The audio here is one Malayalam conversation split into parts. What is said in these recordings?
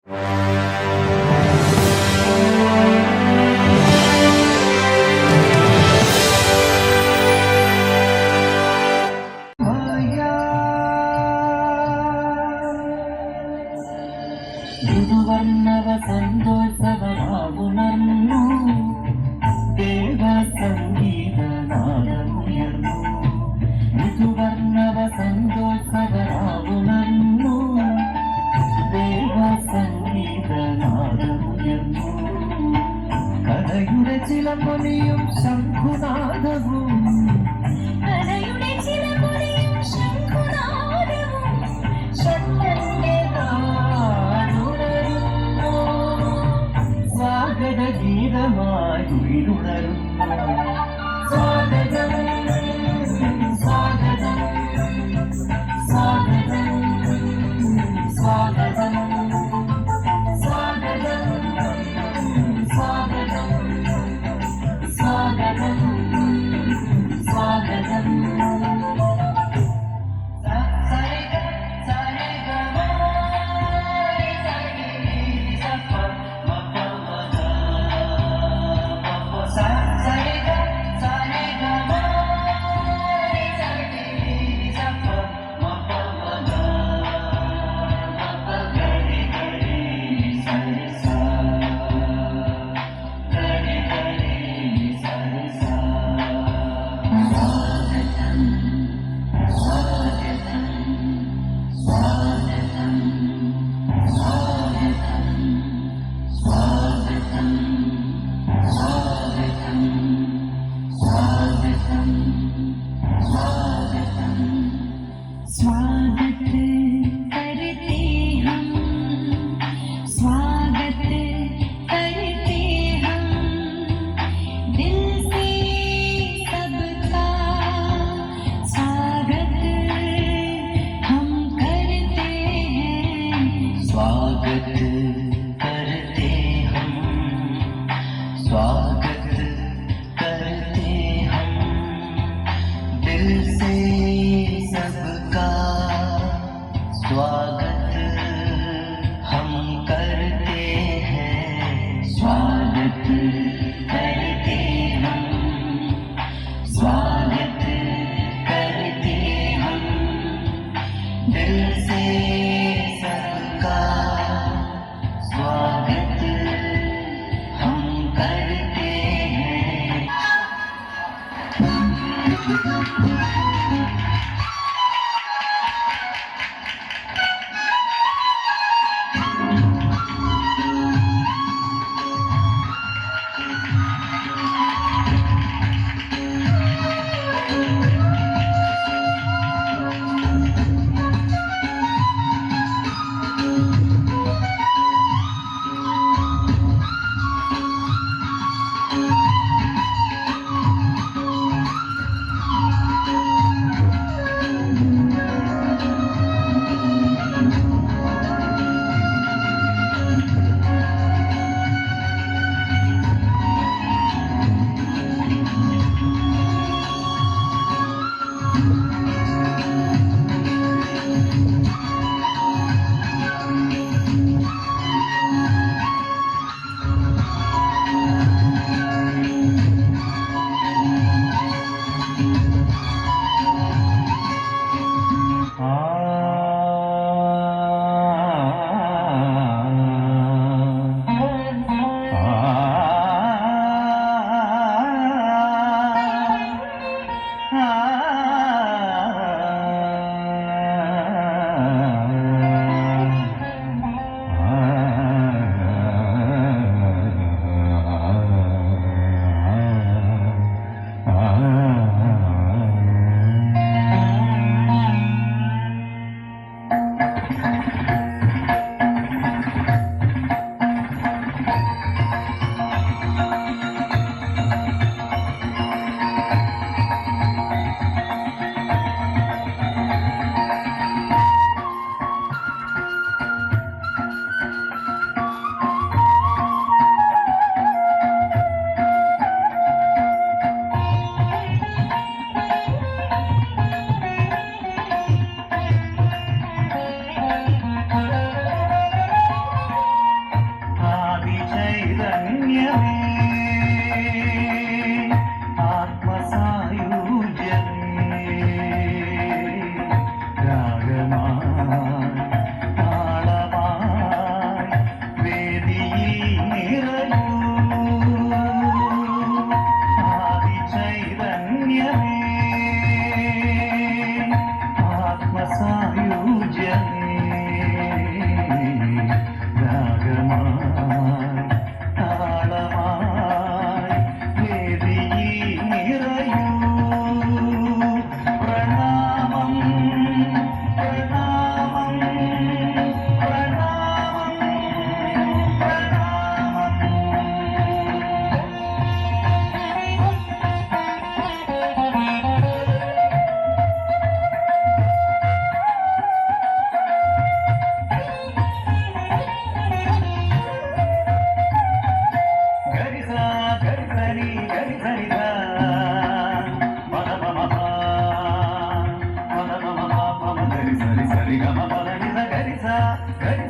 ഋതുവർണ്ണവ സന്തോഷവനാകുണർന്നു ദേവസംഗീതനാദമുയർന്നു. ഋതുവർണ്ണവ സന്തോഷവനാകുണർന്നു ദേവസംഗീതനാദമുയർന്നു. കലയുടെ ചിലമ്പൊലിയും ശംഖുനാദവും ഗീതമായി ഉയരുണരുന്നു. സ്വാഗതം സ്വാഗതം സ്വാഗതം സ്വാഗതം സ്വാഗതം സ്വാഗതം സ്വാഗതം സ്വാഗതം.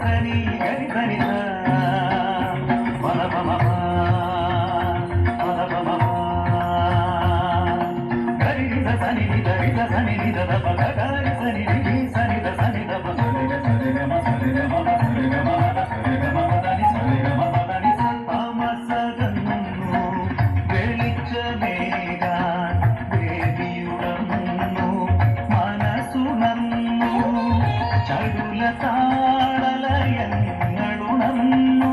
സനി ഗരി സനി സ പദ പമ പദ പമ ഗരി സ സനി നി സനി നി ദ പ ഗരി സനി നി സനി ദ സനി ദ പ സനി ഗ സനി ഗ മ സനി ഗ മ സനി ഗ മ സനി ഗ മ പദ നി സനി ഗ മ പദ നി സ താമസകന്നു വെളിച്ചമേകാൻ ദേവിയുണർന്നു മനസ്സുണർന്നു ചടുല താളലയങ്ങളുണർന്നു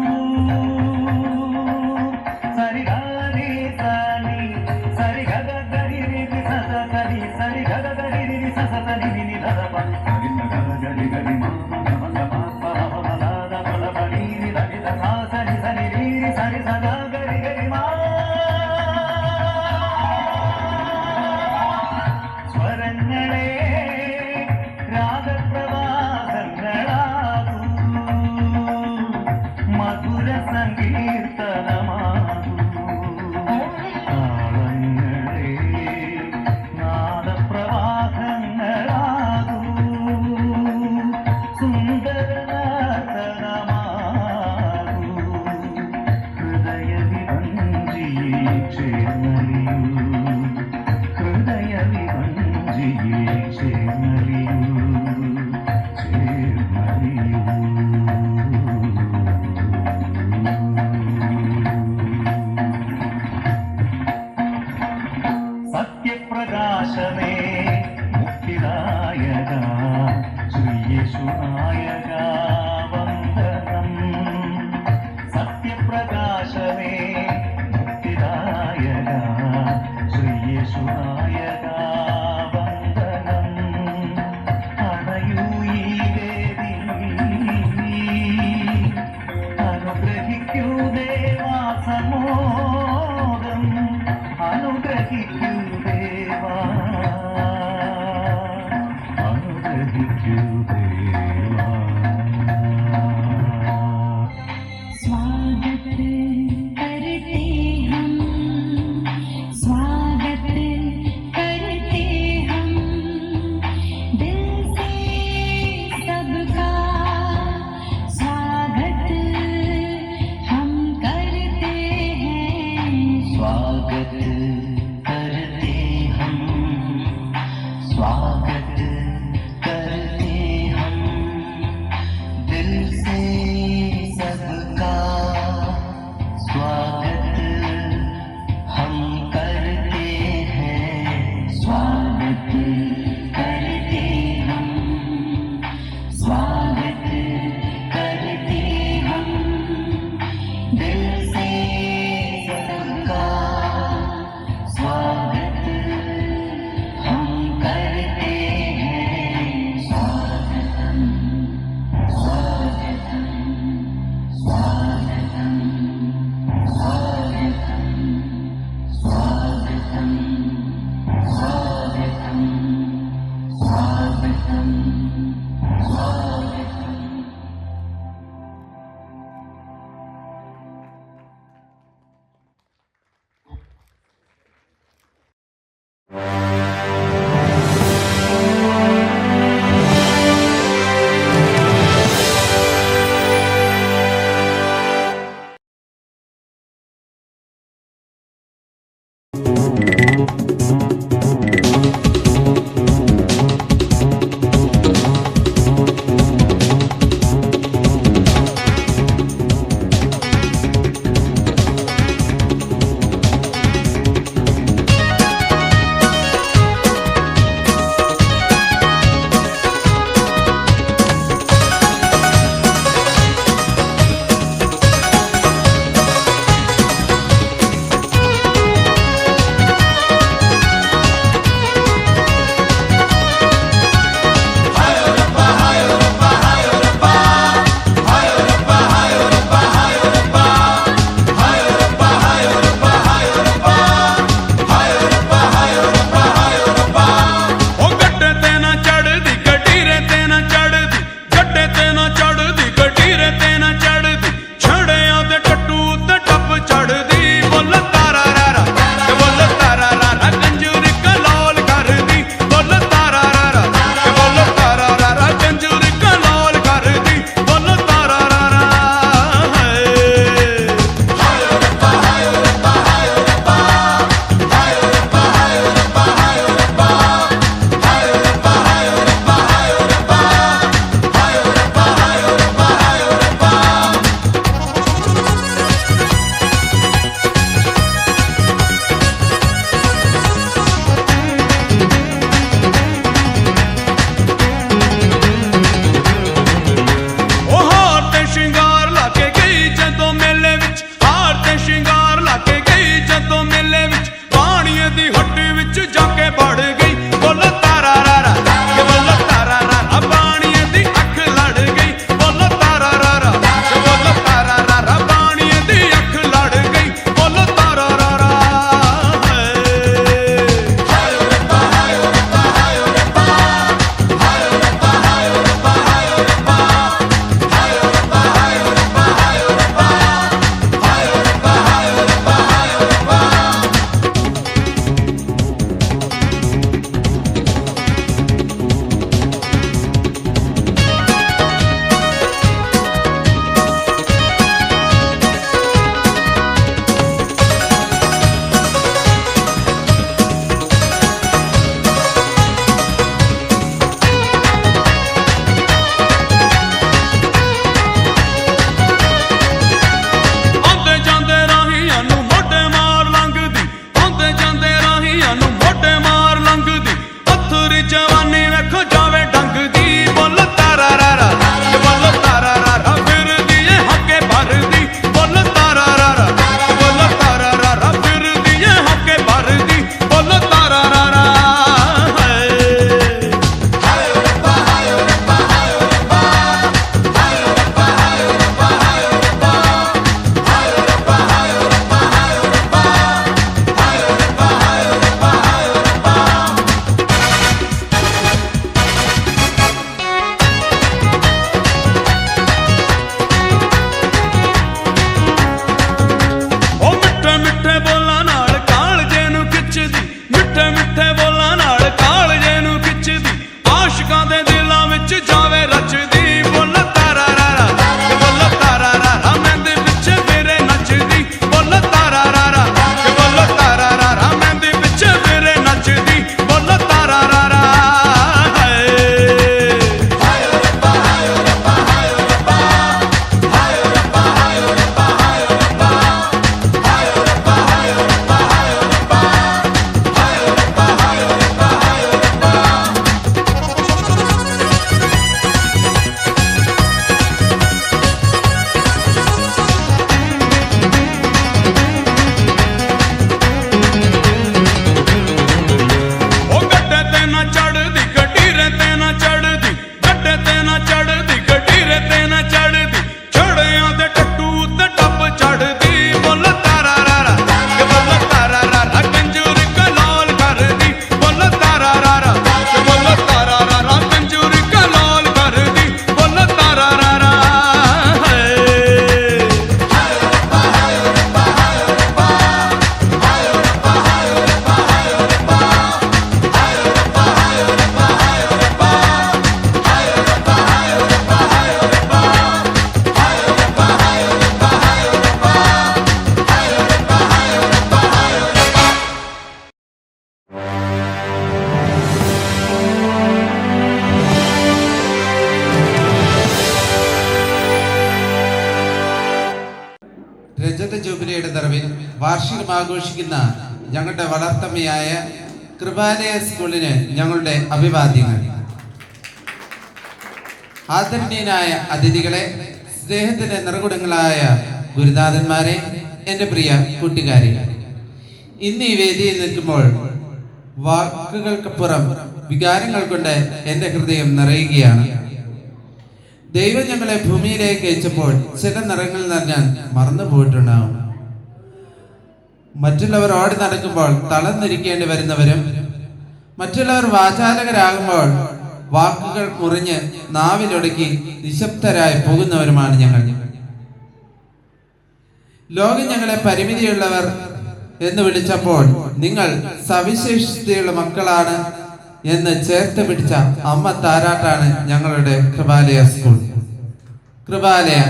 രജത ജൂബിലിയുടെ നിറവിൽ വാർഷികം ആഘോഷിക്കുന്ന ഞങ്ങളുടെ വളർത്തമ്മയായ കൃപാലയ സ്കൂളിന് ഞങ്ങളുടെ അഭിവാദ്യങ്ങൾ. ആദരണീയനായ അതിഥികളെ, സ്നേഹത്തിന്റെ നിറകുടങ്ങളായ ഗുരുനാഥന്മാരെ, എൻ്റെ പ്രിയ കൂട്ടുകാരെ, ഇന്ന് ഈ വേദിയിൽ നിൽക്കുമ്പോൾ വാക്കുകൾക്കപ്പുറം വികാരങ്ങൾ കൊണ്ട് എൻ്റെ ഹൃദയം നിറയുകയാണ്. ദൈവം ഞങ്ങളെ ഭൂമിയിലേക്ക് അയച്ചപ്പോൾ ചില നിറങ്ങൾ ഞാൻ മറന്നു പോയിട്ടുണ്ടാവും. മറ്റുള്ളവർ ഓടി നടക്കുമ്പോൾ തളർന്നിരിക്കേണ്ടി വരുന്നവരും, മറ്റുള്ളവർ വാചാലകരാകുമ്പോൾ വാക്കുകൾ മുറിഞ്ഞ് നാവിലൊടുക്കി നിശബ്ദരായി പോകുന്നവരുമാണ് ഞങ്ങൾ. ലോകം ഞങ്ങളെ പരിമിതിയുള്ളവർ എന്ന് വിളിച്ചപ്പോൾ നിങ്ങൾ സവിശേഷതയുള്ള മക്കളാണ് എന്ന് ചേർത്ത് പിടിച്ച അമ്മ താരാട്ടാണ് ഞങ്ങളുടെ കൃപാലയ സ്കൂൾ. കൃപാലയ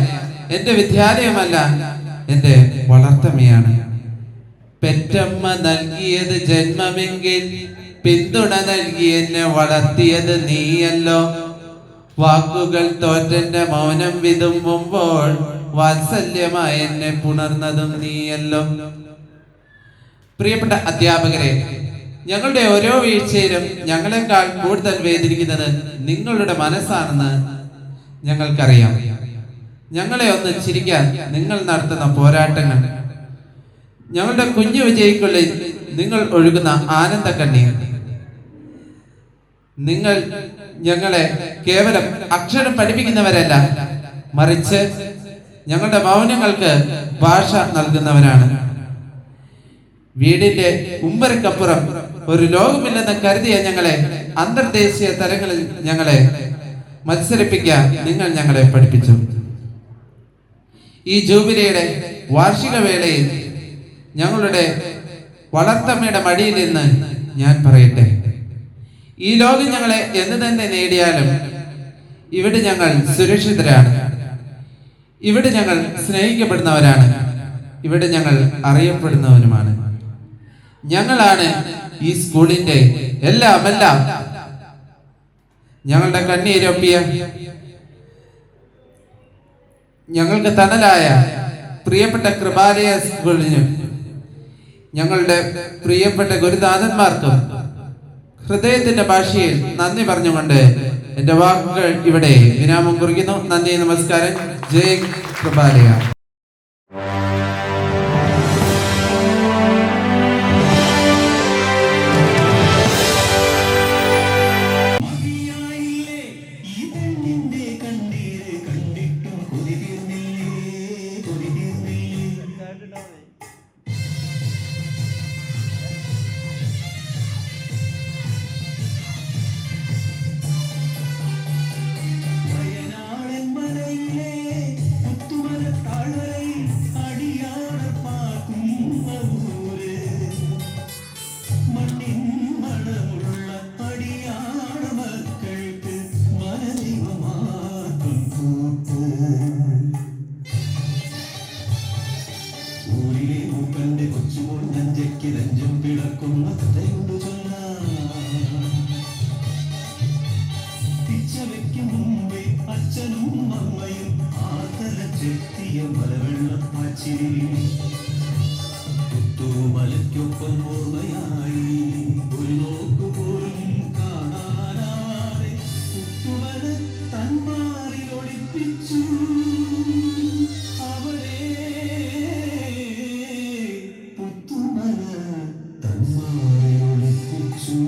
എൻ്റെ വിദ്യാലയമല്ല, എൻ്റെ വളർത്തമ്മയാണ്. പെറ്റമ്മ നൽകിയത് ജന്മമെങ്കിൽ പിന്തുണ നൽകി എന്നെ വളർത്തിയത് നീയല്ലോ. വാക്കുകൾ തോറ്റെന്റെ മൗനം വിതുമ്പുമ്പോൾ വാത്സല്യമായി എന്നെ പുണർന്നതും നീയല്ലോ. പ്രിയപ്പെട്ട അധ്യാപകരെ, ഞങ്ങളുടെ ഓരോ വീഴ്ചയിലും ഞങ്ങളെക്കാൾ കൂടുതൽ വേദനിക്കുന്നത് നിങ്ങളുടെ മനസ്സാണെന്ന് ഞങ്ങൾക്കറിയാം. ഞങ്ങളെ ഒന്ന് ചിരിക്കാൻ നിങ്ങൾ നടത്തുന്ന പോരാട്ടങ്ങൾ, ഞങ്ങളുടെ കുഞ്ഞു വിജയിക്കുള്ളിൽ നിങ്ങൾ ഒഴുകുന്ന ആനന്ദ കണ്ണീർ, നിങ്ങൾ ഞങ്ങളെ കേവലം അക്ഷരം പഠിപ്പിക്കുന്നവരല്ല, മറിച്ച് ഞങ്ങളുടെ മൗനങ്ങൾക്ക് ഭാഷ നൽകുന്നവരാണ്. വീടിന്റെ ഉമ്മരക്കപ്പുറം ഒരു ലോകമില്ലെന്ന് കരുതിയ ഞങ്ങളെ അന്തർദേശീയ തലങ്ങളിൽ ഞങ്ങളെ മത്സരിപ്പിക്കാൻ നിങ്ങൾ ഞങ്ങളെ പഠിപ്പിച്ചു. ഈ ജൂബിലിയുടെ വാർഷിക വേളയിൽ ഞങ്ങളുടെ വളർത്തമ്മയുടെ മടിയിൽ നിന്ന് ഞാൻ പറയട്ടെ, ഈ ലോകം ഞങ്ങളെ എന്ന് തന്നെ നേടിയാലും ഇവിടെ ഞങ്ങൾ സുരക്ഷിതരാണ്, ഇവിടെ ഞങ്ങൾ സ്നേഹിക്കപ്പെടുന്നവരാണ്, ഇവിടെ ഞങ്ങൾ അറിയപ്പെടുന്നവരുമാണ്. ഞങ്ങളാണ് ഈ സ്കൂളിന്റെ എല്ലാം. ഞങ്ങളുടെ കണ്ണീരൊപ്പിയ, ഞങ്ങൾക്ക് തണലായ പ്രിയപ്പെട്ട കൃപാലയ സ്കൂളിനും ഞങ്ങളുടെ പ്രിയപ്പെട്ട ഗുരുനാഥന്മാർക്കും ഹൃദയത്തിന്റെ ഭാഷയിൽ നന്ദി പറഞ്ഞുകൊണ്ട് എന്റെ വാക്കുകൾ ഇവിടെ വിരാമം കുറിക്കുന്നു. നന്ദി, നമസ്കാരം. ജയ് കൃപാലയ. മലയ്ക്കൊപ്പം ഓർമ്മയായി ഒരു നോക്കുപോലും കാണാനാതെ പുത്തുമല തന്മാറിൽ ഒളിപ്പിച്ചു അവരെ. പുത്തുമല തന്മാറിൽ ഒളിപ്പിച്ചു.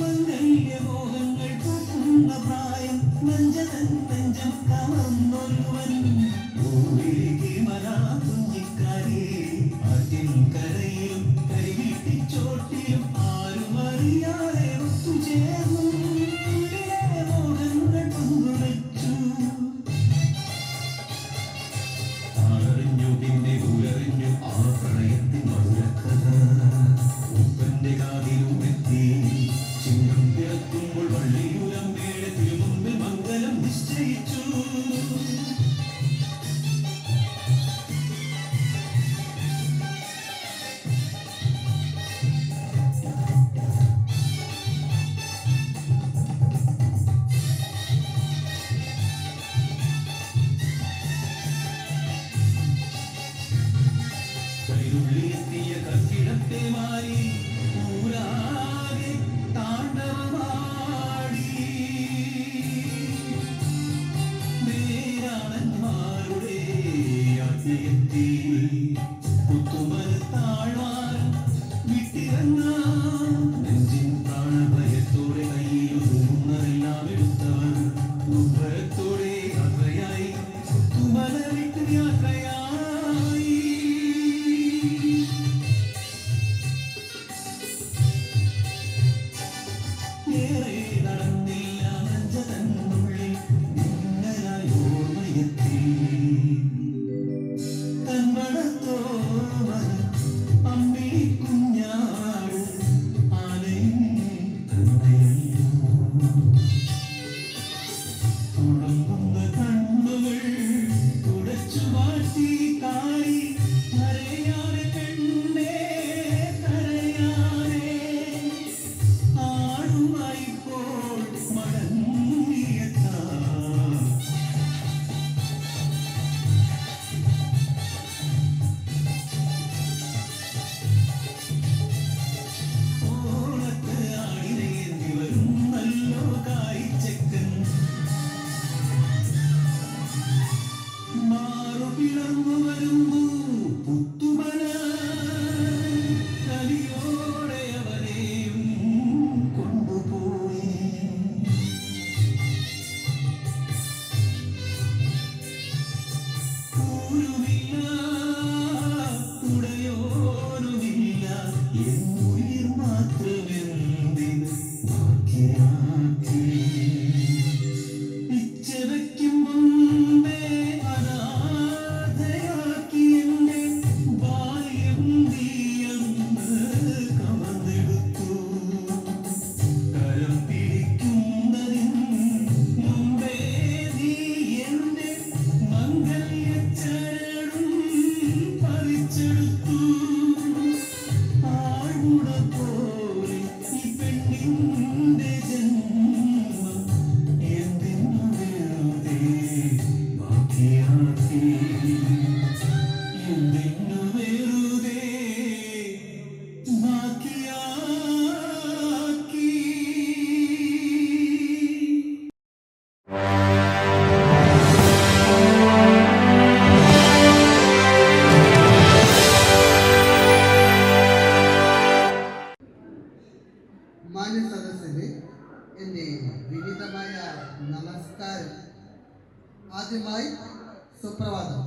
മംഗല്യമോഹങ്ങൾ പൂക്കുന്ന പ്രായം നെഞ്ചതൻ നെഞ്ചം കവർന്നൊരുവൻ ഊരിലേക്ക് മലാ കുഞ്ഞിക്കാരി ആറ്റിൻ കരയിലും കരിവീട്ടിച്ചോട്ടിലും ആരും അറിയാതെ ഒത്തുചേർന്നു മോഹങ്ങൾ പങ്കുവച്ചു. ആരറിഞ്ഞു പിന്നെ ഊരറിഞ്ഞു ആ പ്രണയത്തിൻ മധുരക്കഥ ഉപ്പന്റെ കാതിലും എത്തി. ചിങ്ങം പിറക്കുമ്പോൾ വള്ളിയൂരം വേള തിരുമുമ്പിൽ മംഗലം നിശ്ചയിച്ചു. ഏറെ നടന്നില്ല നെഞ്ച തന്നുള്ളിൽ നിങ്ങളായി ഓർമ്മയെത്തി തന്മണത്തോമൽ അമ്മിണി കുഞ്ഞാട് ആലയും തന്നയല്ലോ തുളുമ്പുന്ന കണ്ണുകൾ തുടച്ചു മാറ്റി കാളി കരയാറെ പെണ്ണേ കരയാറെ ആടുമായി പോൾ മടങ്ങിയെത്താ ഓണത്ത് ആടിനേന്തി വരും നല്ലോ കായ്ച്ചക്കൻ മാറു പിളർന്നു വരുമ്പൂ പുത്തുമന കലിയോടെ അവരെയും കൊണ്ടുപോയി ൂരുമില്ല ഉടയോരുമില്ല എന്നുയിർ മാത്രമെന്തിന് ബാക്കിയാക്കി പിച്ചവയ്ക്കും മുമ്പേ അനാഥയാക്കി എന്നെ ബാല്യം നീയന്ന് കവർന്നെടുത്തു കരം പിടിക്കുന്നതിന് മുമ്പേ നീ എന്റെ മംഗല്യച്ചരടും പറിച്ചെടുത്തു ആഴ്മുട പോലെ ഈ പെണ്ണിന്റെ ജന്മം എന്തിനു വെറുതെ ബാക്കിയാക്കി എന്തിനു വെറുതെ ബാക്കിയാക്കി മാന്യ സദസ്സിന് എൻ്റെ വിനീതമായ നമസ്കാരം. ആദ്യമായി സുപ്രഭാതം.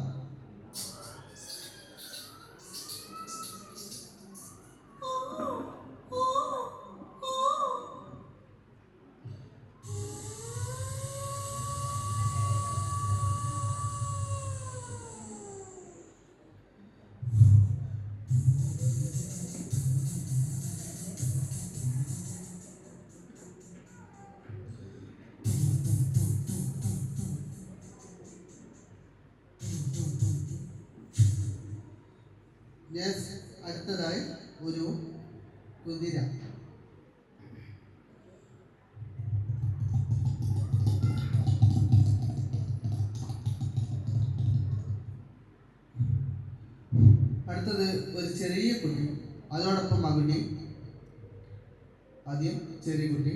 അടുത്തതായി ഒരു കുതിര. അടുത്തത് ഒരു ചെറിയ കുട്ടി, അതോടൊപ്പം മകുടി. ആദ്യം ചെറിയ കുട്ടി.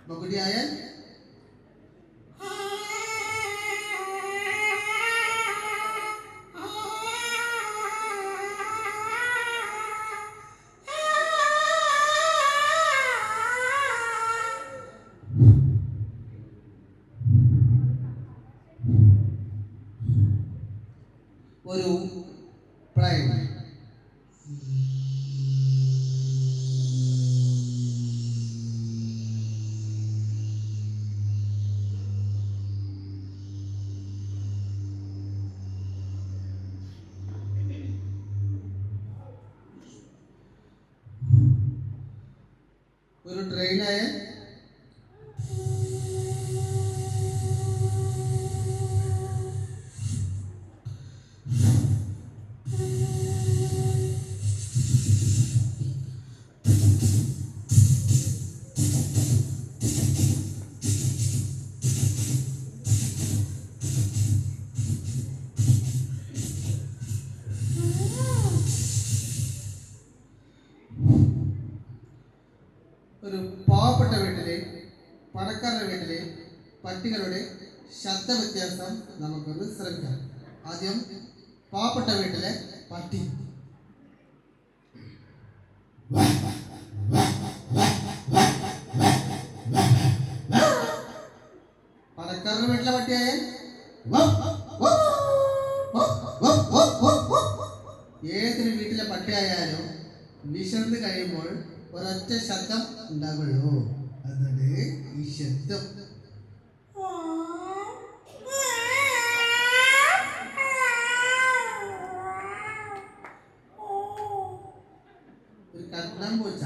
മകുടിയായാൽ ഒരു പ്ലെയിൻ. ഒരു ട്രെയിനായ ഒരു പാവപ്പെട്ട വീട്ടിലെ പണക്കാരുടെ വീട്ടിലെ പട്ടികളുടെ ശബ്ദ വ്യത്യാസം നമുക്കൊന്ന് ശ്രമിക്കാം. ആദ്യം പാവപ്പെട്ട വീട്ടിലെ പട്ടി. പണക്കാരുടെ വീട്ടിലെ പട്ടിയായ ഏതൊരു വീട്ടിലെ പട്ടിയായാലും വിശന്ന് കഴിയുമ്പോൾ ഒരൊറ്റ ശബ്ദം ഉണ്ടാകുള്ളൂ. അതാണ് ഈ ശബ്ദം. ഒരു കണ്ണം പൂച്ച.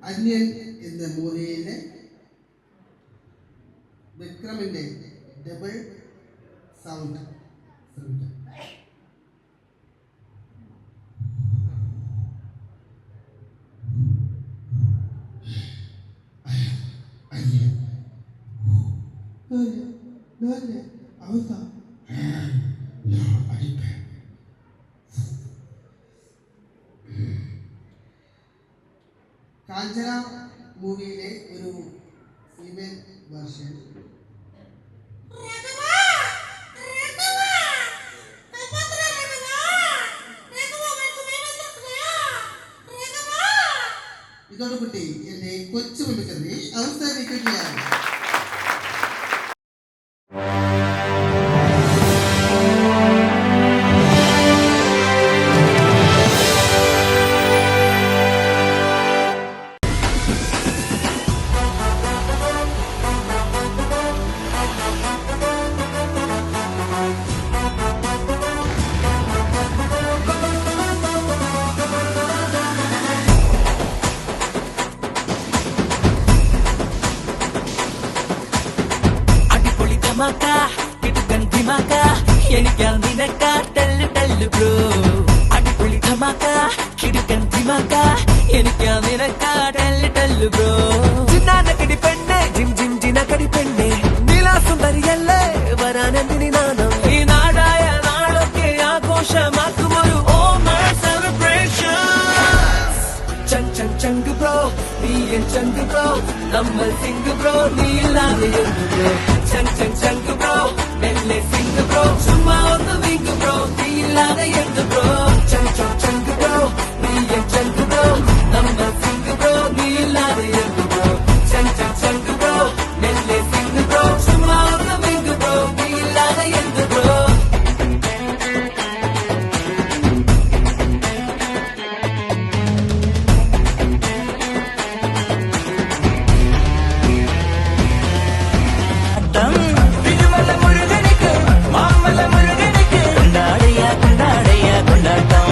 അന്യൻ എന്ന മൂലയിലെ വിക്രമിന്റെ ഡബിൾ സൗണ്ട് ശ്രമിക്കാം. അവസ്ഥ കാഞ്ചന മൂവിയിലെ ഒരു ഫീമെയിൽ വേർഷൻ. ഇതോടുകൂടി എന്റെ കൊച്ചു മിമിക്രി അവസാനിക്കുകയാണ്. എനിക്കാ നിനക്കാ ടെല്ല് ടെല്ല് ബ്രോ അടിപൊളി ധമാക്ക കിടുക്കൻ ധിമാക്ക എനിക്കാ നിനക്കാ ടെല്ല് ടെല്ല് ബ്രോ ചിന്നാനക്കടി പെണ്ണെ ജിം ജിം ജിനക്കടി പെണ്ണെ നീലാസുന്ദരിയല്ലേ വരാനെന്തിനി നാണം ഈ നാടായ നാളൊക്കെ ആഘോഷമാക്കുമൊരു ഓമർ സെലിബ്രേഷൻ ചങ് ചങ് ചങ്ക് ബ്രോ നീ എൻ ചങ്ക് ബ്രോ നമ്മൾ സിംഗ് ബ്രോ നീ ഇല്ലാതെ എന്ത് ബ്രോ ചങ് ചങ് ചങ്ക് ബ്രോ മെല്ലെ സിംഗ് ബ്രോ ചുമ്മാ ഒന്ന് വിങ്ക് ബ്രോ നീ ഇല്ലാതെ എന്ത് ബ്രോ ചങ് ചങ് ചങ്ക് ബ്രോ നീ എൻ ചങ്ക് ബ്രോ നമ്മൾ സിംഗ് ബ്രോ നീ ഇല്ലാതെ എന്ത് ബ്രോ ചങ് ചങ് ചങ്ക് ബ്രോ മെല്ലെ സിംഗ് ബ്രോ ചുമ്മാ ഒന്ന് വിങ്ക് ബ്രോ നീ ഇല്ലാതെ എന്ത് ബ്രോ കൊണ്ടാടയ്യ കൊണ്ടാടയ്യ കൊണ്ടാട്ടം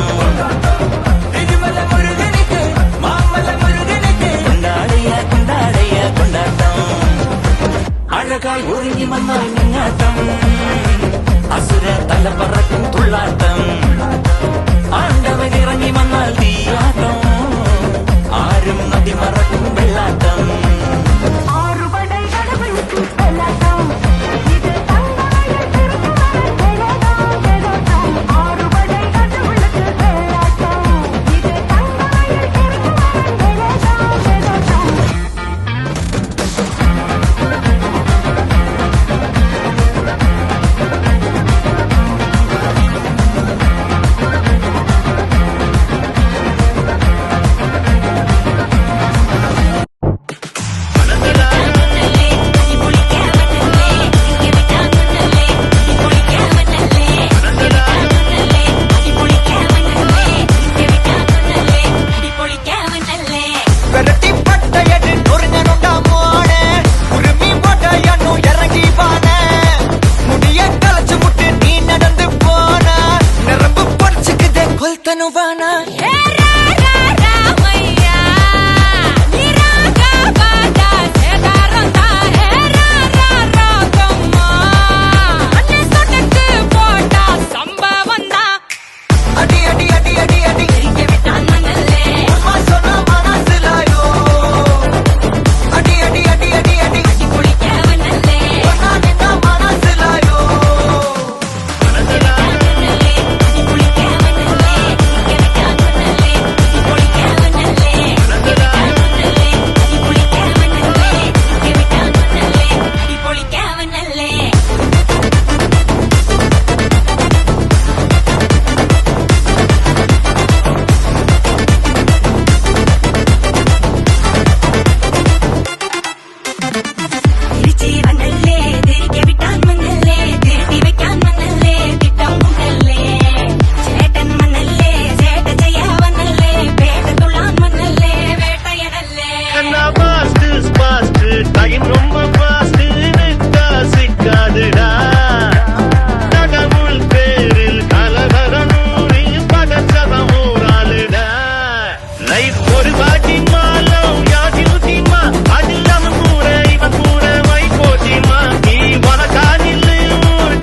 ஒரு பாட்டி மாலம் யாதி ஊத்திமா அதில்லாம கூற இவன் கூற வை போட்டிமா நீ வனக்கானில்லு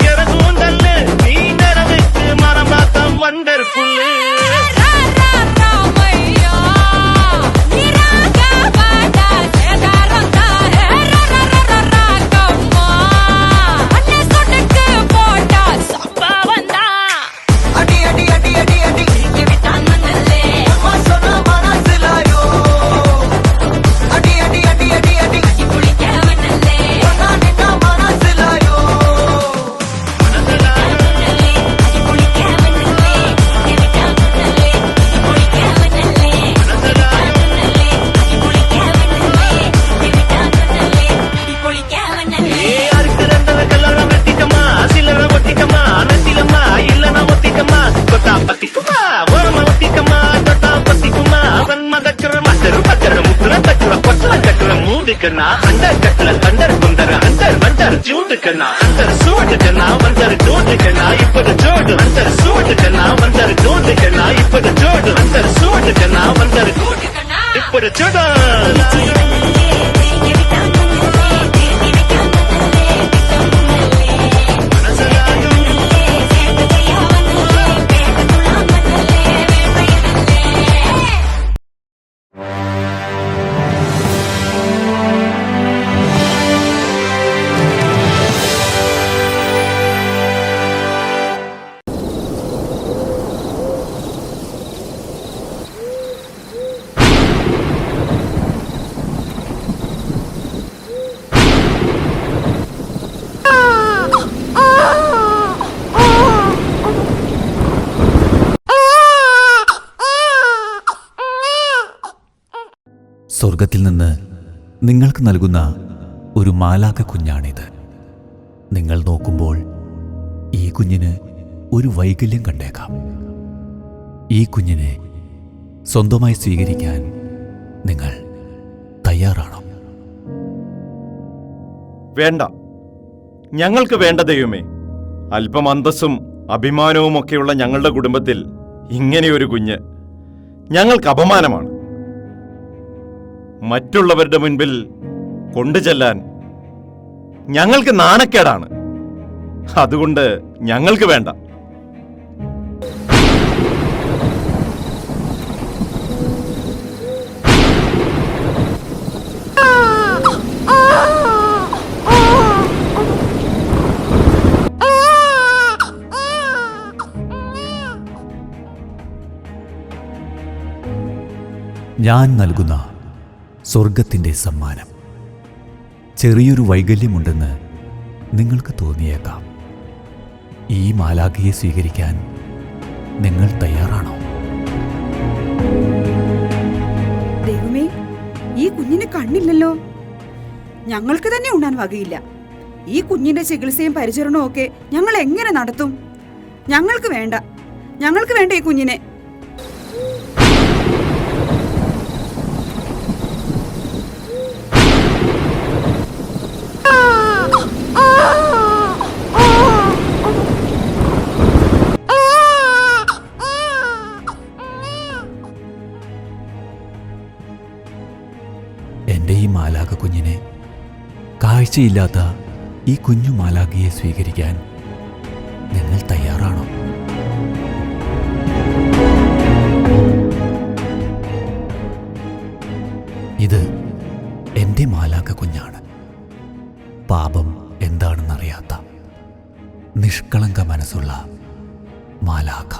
ஜெரதூந்தல்லு நீ நிறவுக்கு மரம் பார்த்தம் வண்டர் புல்லு अंदर कटल अंदर कुंदर अंदर वंदर जूट करना अंदर सूट करना वंदर डोट करना इपद जोड़ अंदर सूट करना वंदर डोट करना इपद जोड़ अंदर सूट करना वंदर डोट करना इपद जोड़ സ്വർഗത്തിൽ നിന്ന് നിങ്ങൾക്ക് നൽകുന്ന ഒരു മാലാഖ കുഞ്ഞാണിത്. നിങ്ങൾ നോക്കുമ്പോൾ ഈ കുഞ്ഞിന് ഒരു വൈകല്യം കണ്ടേക്കാം. ഈ കുഞ്ഞിനെ സ്വന്തമായി സ്വീകരിക്കാൻ നിങ്ങൾ തയ്യാറാണോ? വേണ്ട, ഞങ്ങൾക്ക് വേണ്ട ദൈവമേ. അല്പം അന്തസ്സും അഭിമാനവുമൊക്കെയുള്ള ഞങ്ങളുടെ കുടുംബത്തിൽ ഇങ്ങനെയൊരു കുഞ്ഞ് ഞങ്ങൾക്ക് അപമാനമാണ്. മറ്റുള്ളവരുടെ മുൻപിൽ കൊണ്ടുചെല്ലാൻ ഞങ്ങൾക്ക് നാണക്കേടാണ്. അതുകൊണ്ട് ഞങ്ങൾക്ക് വേണ്ട. ഞാൻ നൽകുന്ന സ്വർഗത്തിൻ്റെ സമ്മാനം. ചെറിയൊരു വൈകല്യമുണ്ടെന്ന് നിങ്ങൾക്ക് തോന്നിയേക്കാം. ഈ മാലാഖയെ സ്വീകരിക്കാൻ നിങ്ങൾ തയ്യാറാണോ? ദൈവമേ, ഈ കുഞ്ഞിന് കണ്ണില്ലല്ലോ. ഞങ്ങൾക്ക് തന്നെ ഉണ്ണാൻ വകയില്ല. ഈ കുഞ്ഞിന്റെ ചികിത്സയും പരിചരണവും ഒക്കെ ഞങ്ങൾ എങ്ങനെ നടത്തും? ഞങ്ങൾക്ക് വേണ്ട ഈ കുഞ്ഞിനെ. എൻ്റെ ഈ മാലാഖ കുഞ്ഞിനെ, കാഴ്ചയില്ലാത്ത ഈ കുഞ്ഞു മാലാഖയെ സ്വീകരിക്കാൻ നിങ്ങൾ തയ്യാറാണോ? ഇത് എൻ്റെ മാലാഖ കുഞ്ഞാണ്. പാപം എന്താണെന്നറിയാത്ത നിഷ്കളങ്ക മനസ്സുള്ള മാലാഖ.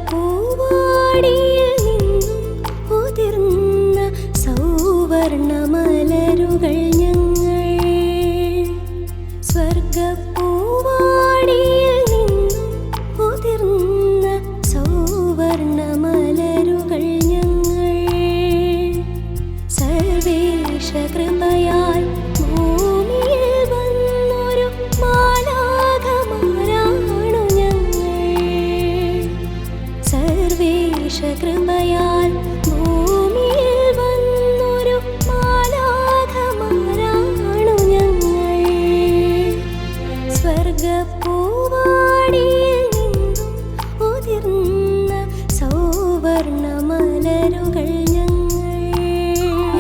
പൂവാടിയിൽ നിന്നും ഉതിർന്ന സൗവർണമലരുകൾ ഞങ്ങൾ. സ്വർഗപ്പൂവാടിയിൽ നിന്നും ഉതിർന്ന സൗവർണ കൃപയാൽ ഭൂമിയിൽ വന്നൊരു മാലാഖമാരാണു ഞങ്ങൾ. സ്വർഗപ്പൂവാടിയിൽ നിന്നും ഉതിർന്ന സൗവർണമലരുകൾ ഞങ്ങൾ.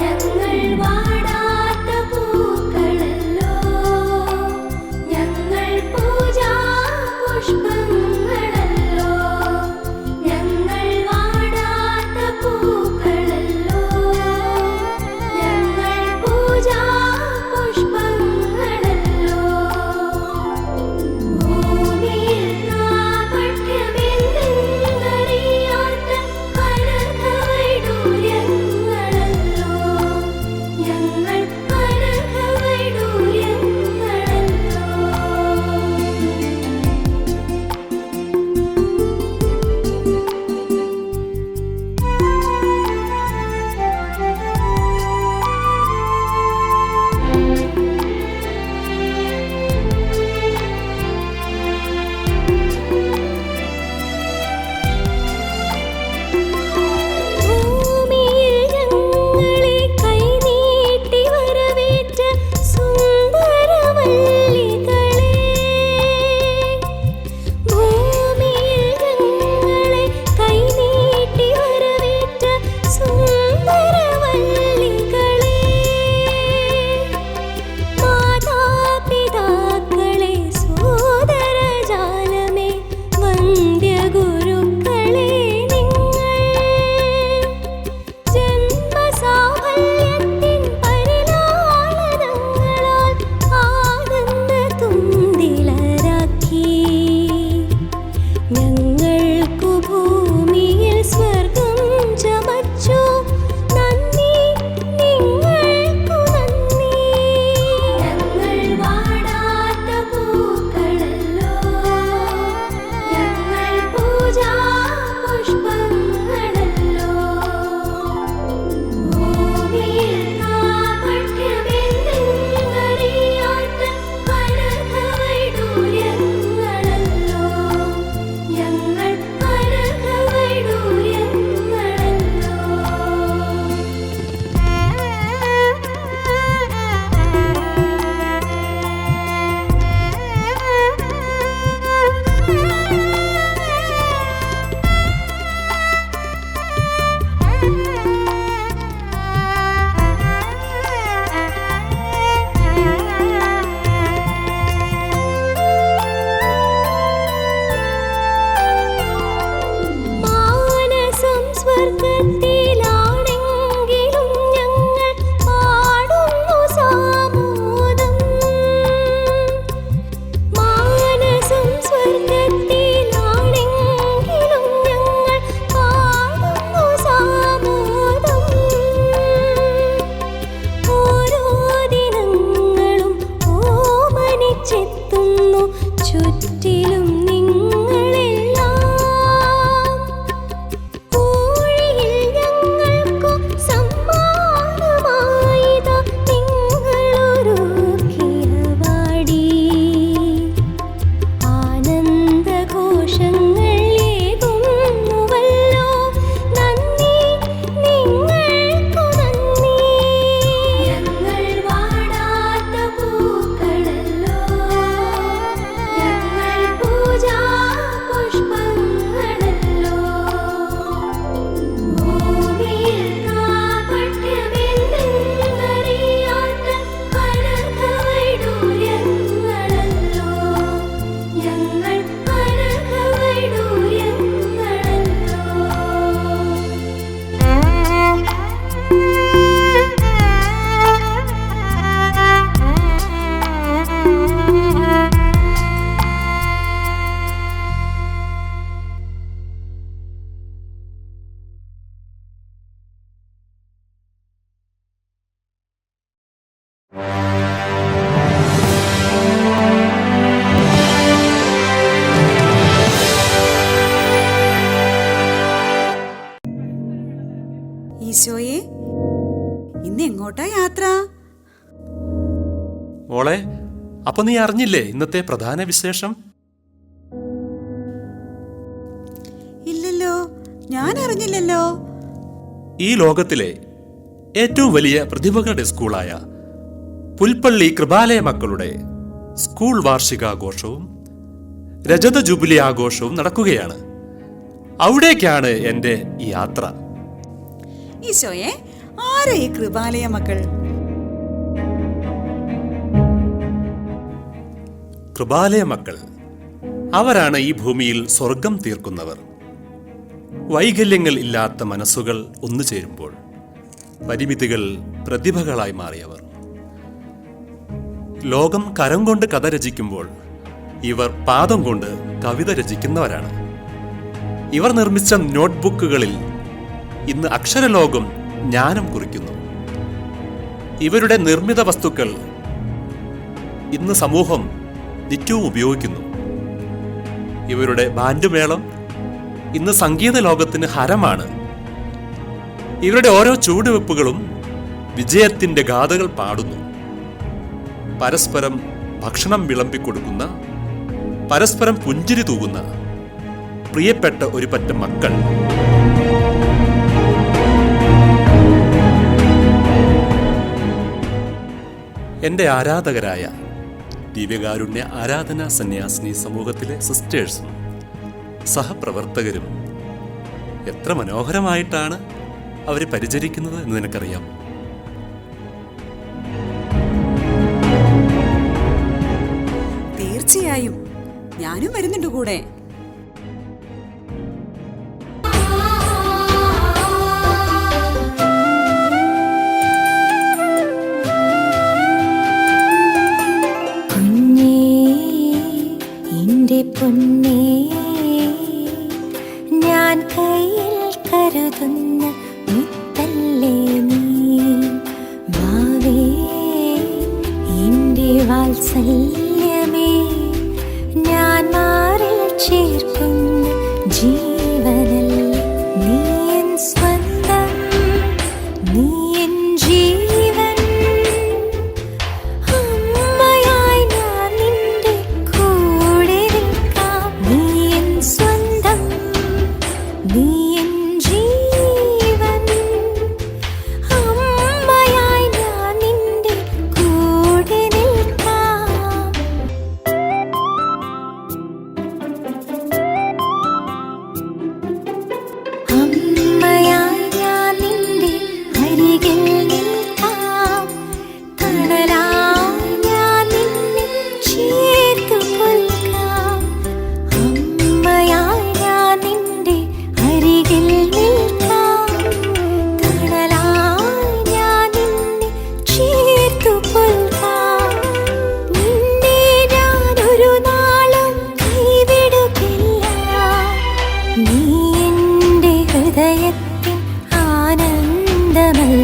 ഞങ്ങൾ വാടാത്ത പൂക്കളല്ലോ, ഞങ്ങൾ പൂജാ പുഷ്പങ്ങളല്ലോ. ഞങ്ങൾ വാടാത്ത പൂക്കളല്ലോ, ഞങ്ങൾ പൂജാ പുഷ്പങ്ങളല്ലോ. ഭൂമിയിൽ കാപട്യമെന്തെന്നറിയാത്ത കനകവൈഡൂര്യങ്ങളല്ലോ. ഞങ്ങൾ കനകവൈഡൂര്യങ്ങളല്ലോ. ഭൂമിയിൽ ഞങ്ങളെ കൈനീട്ടി വരവേറ്റ സുന്ദരവല്ലികളെ. ഭൂമിയിൽ ഞങ്ങളെ കൈനീട്ടി വരവേറ്റ സുന്ദരവല്ലികളെ. മാതാപിതാക്കളെ, സോദരജാലമേ, വന്ദ്യഗുരുക്കളെ, നിങ്ങൾ ജന്മസാഫല്യത്തിൻ പരിലാളനങ്ങളാൽ ആനന്ദതുന്തിലരാക്കി. ഞങ്ങൾക്കു ഭൂമിയിൽ സ്വർഗം ചമച്ചു. നന്ദി, നിങ്ങൾക്കു നന്ദി. ഞങ്ങൾ വാടാത്ത പൂക്കളല്ലോ, ഞങ്ങൾ പൂജാ പുഷ്പങ്ങളല്ലോ. ഭൂമിയിൽ കാപട്യമെന്തെന്നറിയാത്ത കനകവൈഡൂര്യങ്ങളല്ലോ. ഞങ്ങൾ മാനസം സ്വർഗത്തിലാണെങ്കിലും ഞങ്ങൾ പാടുന്നു സാമോദം. മാനസം സ്വർഗത്തിലാണെങ്കിലും ഞങ്ങൾ പാടുന്നു സാമോദം. ഓരോ ദിനങ്ങളും ഓമനിച്ചെത്തുന്നു ചുറ്റിലും നിങ്ങളെല്ലാം. ഊഴിയിൽ ഞങ്ങൾക്കു സമ്മാനമായിതാ നിങ്ങളൊരുക്കിയ വാടി. ആനന്ദഘോഷങ്ങൾ ഏകുന്നുവല്ലോ. നന്ദി, നിങ്ങൾക്കു നന്ദി. ഞങ്ങൾ വാടാത്ത പൂക്കളല്ലോ, ഞങ്ങൾ പൂജാ പുഷ്പങ്ങളല്ലോ. ഭൂമിയിൽ കാപട്യമെന്തെന്നറിയാത്ത കനകവൈഡൂര്യങ്ങളല്ലോ. ഞങ്ങൾ കനകവൈഡൂര്യങ്ങളല്ലോ. ഈശോയെ, ഇന്ന് എങ്ങോട്ടാ യാത്ര? മോളെ, അപ്പൊ നീ അറിഞ്ഞില്ലേ ഇന്നത്തെ പ്രധാന വിശേഷം? ഇല്ലല്ലോ, ഞാൻ അറിഞ്ഞില്ലല്ലോ. ഈ ലോകത്തിലെ ഏറ്റവും വലിയ പ്രതിഭകളുടെ സ്കൂളായ പുൽപ്പള്ളി കൃപാലയ മക്കളുടെ സ്കൂൾ വാർഷികാഘോഷവും രജത ജൂബിലി ആഘോഷവും നടക്കുകയാണ്. അവിടേക്കാണ് എൻ്റെ യാത്ര. ഈശോയെ, ആരാ ഈ കൃപാലയ മക്കൾ? കൃപാലയ മക്കൾ അവരാണ് ഈ ഭൂമിയിൽ സ്വർഗം തീർക്കുന്നവർ. വൈകല്യങ്ങൾ ഇല്ലാത്ത മനസ്സുകൾ ഒന്നു ചേരുമ്പോൾ പരിമിതികൾ പ്രതിഭകളായി മാറിയവർ. ലോകം കരം കൊണ്ട് കഥ രചിക്കുമ്പോൾ ഇവർ പാദം കൊണ്ട് കവിത രചിക്കുന്നവരാണ്. ഇവർ നിർമ്മിച്ച നോട്ട്ബുക്കുകളിൽ ഇന്ന് അക്ഷരലോകം ജ്ഞാനം കുറിക്കുന്നു. ഇവരുടെ നിർമ്മിത വസ്തുക്കൾ ഇന്ന് സമൂഹം നിത്യവും ഉപയോഗിക്കുന്നു. ഇവരുടെ ബാൻഡുമേളം ഇന്ന് സംഗീത ലോകത്തിന് ഹരമാണ്. ഇവരുടെ ഓരോ ചുവടുവെപ്പുകളും വിജയത്തിന്റെ ഗാഥകൾ പാടുന്നു. പരസ്പരം ഭക്ഷണം വിളമ്പിക്കൊടുക്കുന്ന, പരസ്പരം പുഞ്ചിരി തൂകുന്ന പ്രിയപ്പെട്ട ഒരു പറ്റം മക്കൾ. എൻ്റെ ആരാധകരായ ദിവ്യകാരുണ്യ ആരാധനാ സന്യാസിനി സമൂഹത്തിലെ സിസ്റ്റേഴ്സും സഹപ്രവർത്തകരും എത്ര മനോഹരമായിട്ടാണ് അവരെ പരിചരിക്കുന്നത് എന്ന് നിനക്കറിയാം. തീർച്ചയായും ഞാനും വരുന്നുണ്ട് കൂടെ. പൊന്നേ, ഞാൻ കയ്യിൽ കരുതുന്ന മുത്തല്ലേ നീ, വാവേ എന്റെ വാത്സല്യമേ, ഞാൻ മാറിൽ ചേർക്കുന്ന ജീവനല്ലേ നീ, എൻ സ്വന്തം നീ, എൻ ജീവൻ. അമ്മയായി ഞാൻ നിന്റെ കൂടെ നിൽക്കാം, നീ എൻ സ്വന്തം നീ, എൻ ജീവൻ. അമ്മയായി ഞാൻ നിന്റെ കൂടെ നിൽക്കാം. അമ്മയായി ഞാൻ നിന്റെ അരികിൽ നിൽക്കാം, തണലായി ഞാൻ നിന്നെ ചേർത്തു കൊള്ളുക്കാം. അമ്മയായി ഞാൻ നിന്റെ അരികിൽ നിൽക്കാം, തണലായി ഞാൻ നിന്നെ ചേർത്തു കൊള്ളുക്കാം. നിന്നെ ഞാൻ ഒരു നാളും കൈവിടുകില്ല, നീ എന്റെ ഹൃദയത്തിൻ ആനന്ദമല്ലേ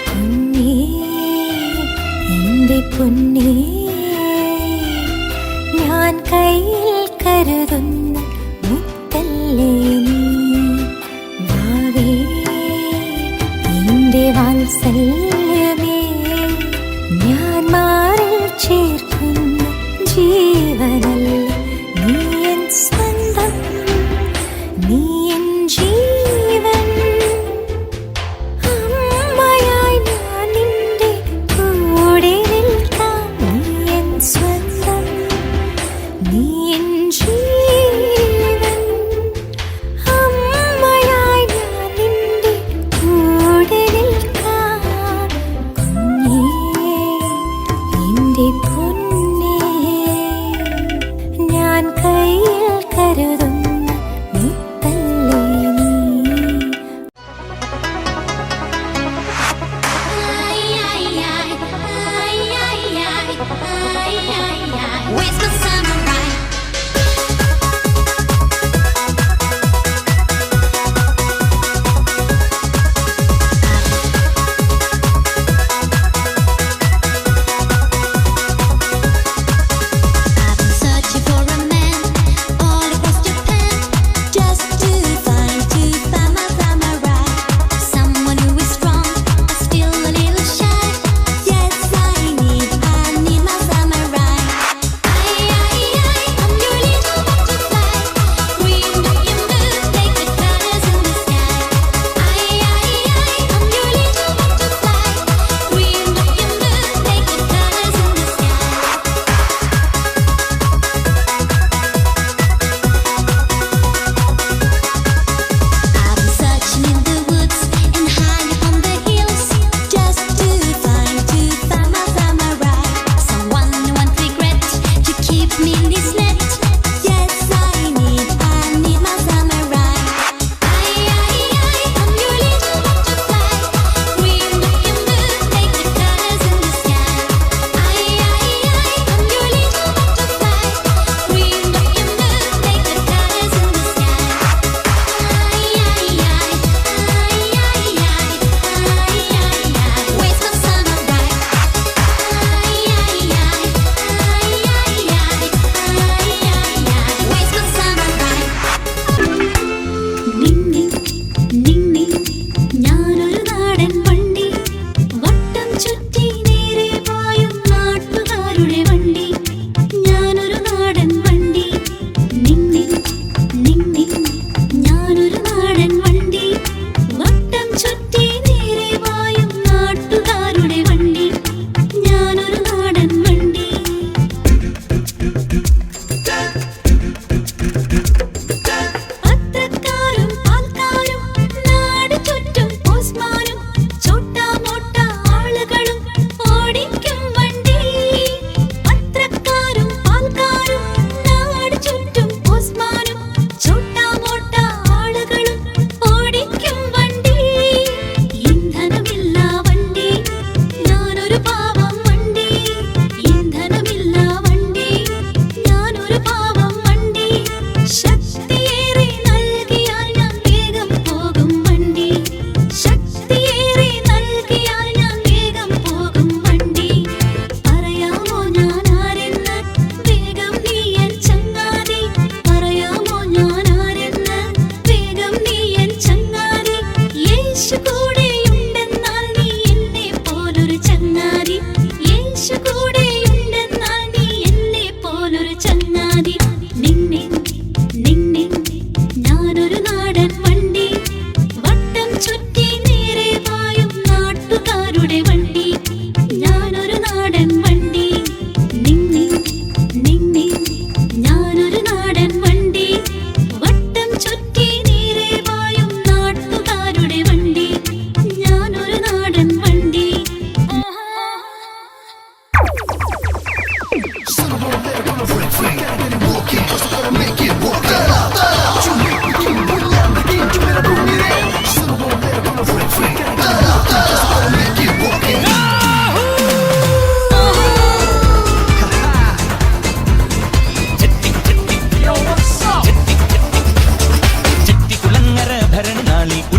പൊന്നേ, എന്റെ പൊന്നേ, ഞാൻ കയ്യിൽ കരുതുന്ന മുത്തല്ലേ നീ, വാവേ എന്റെ വാത്സല്യമേ, ഞാൻ മാറിൽ ചേർക്കുന്ന ജീവനല്ലേ നീ, എൻ സ്വന്തം നീ, എൻ ജീവൻ. അമ്മയായി ഞാൻ നിന്റെ കൂടെ നിൽക്കാം, നീ എൻ സ്വന്തം നീ, എൻ ജീവൻ.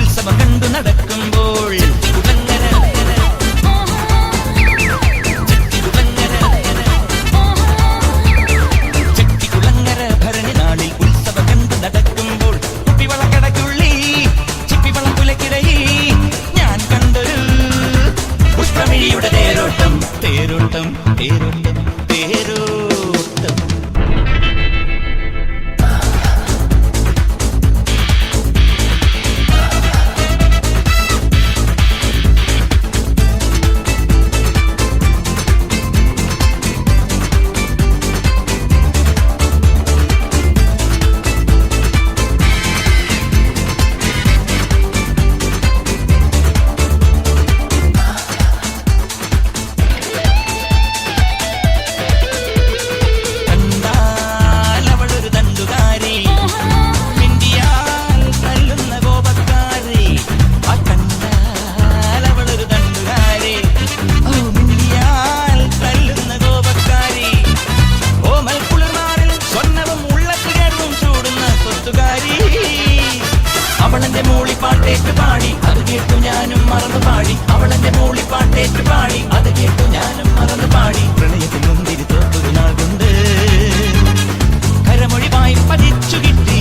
ഉത്സവം കണ്ടു നടക്കുമ്പോൾ ചെട്ടികുളങ്ങര ഭരണി നാളിൽ ഉത്സവം കണ്ടു നടക്കുമ്പോൾ കുപ്പിവളക്കടക്കുള്ളി ചിപ്പിവളം പുലക്കിടയിൽ ഞാൻ കണ്ടൊരു പുഷ്പമിഴിയുടെ തേരോട്ടം തേരോട്ടം തേരോട്ടം തേരോട്ടം. അവളെന്റെ മൂളിപ്പാട്ടേറ്റ് പാടി അത് കേട്ടു ഞാനും മറന്നു പാടി അവളെന്റെ മൂളിപ്പാട്ടേറ്റ് പാടി അത് കേട്ടു ഞാനും മറന്നു പാടി പ്രണയത്തിൽ മുന്തിരി തോപ്പൊരു നാളുണ്ട് കരമൊഴിവായി പതിച്ചു കിട്ടി.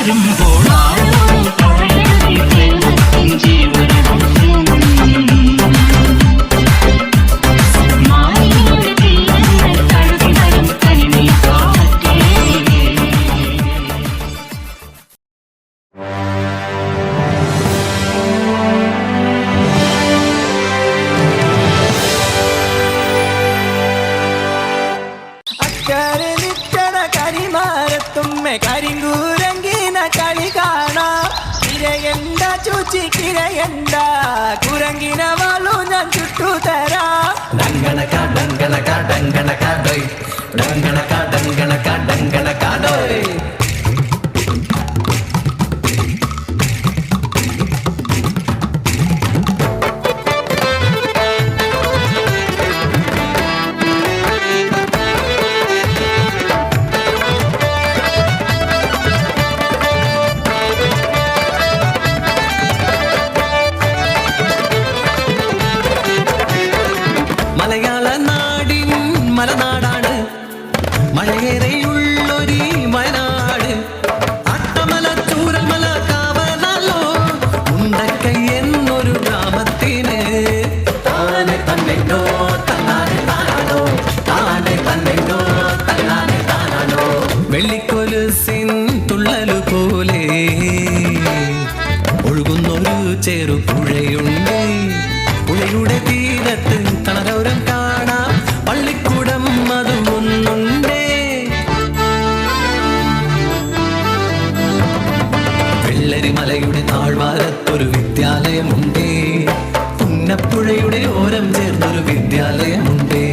വരുമ്പോൾ ആരോടും പറയരുതേ പ്രേമത്തിൻ ജീവരഹസ്യം. മാറിയുടെ തീരങ്ങൾ തഴുകി വരും കനിനീർ കാറ്റേ. അക്കരെ നിൽക്കണ കരിമാരത്തുമ്മെ കരിങ്കൂരങ്കിന കളി കാണാം. കിരയണ്ട ചൂച്ചി കിരയണ്ട കുരങ്കിന വളു ഞാൻ ചുട്ടുതരാം. ഡങ്കണക ഡങ്കണക ഡങ്കണക ഡോയ് ഡങ്കണക ഡങ്കണക ഡങ്കണക ഡോയ്. മലയാള നാടിൻ മലനാടാണ് മഴയേറെയുള്ളൊരു വയനാട്. അട്ടമല ചൂരൽമല കാവലോ ഉണ്ടക്കൈ എന്നൊരു ഗ്രാമത്തിന്. താനെ തന്നെന്നോ തന്നാനെ താനാണോ താനെ തന്നെന്നോ തന്നാനെ താനാണോ. വെള്ളിക്കൊലുസിൻ തുള്ളലു പോലെ ഒഴുകുന്നൊരു ചെറുപുഴയുണ്ട്. പുഴയുടെ തീരത്ത് തളരോരം കാണാം പള്ളിക്കൂടം അതും ഒന്നുണ്ടേ. വെള്ളരിമലയുടെ താഴ്വാരത്തൊരു വിദ്യാലയമുണ്ടേ. പുന്നപ്പുഴയുടെ ഓരം ചേർന്നൊരു വിദ്യാലയമുണ്ടേ.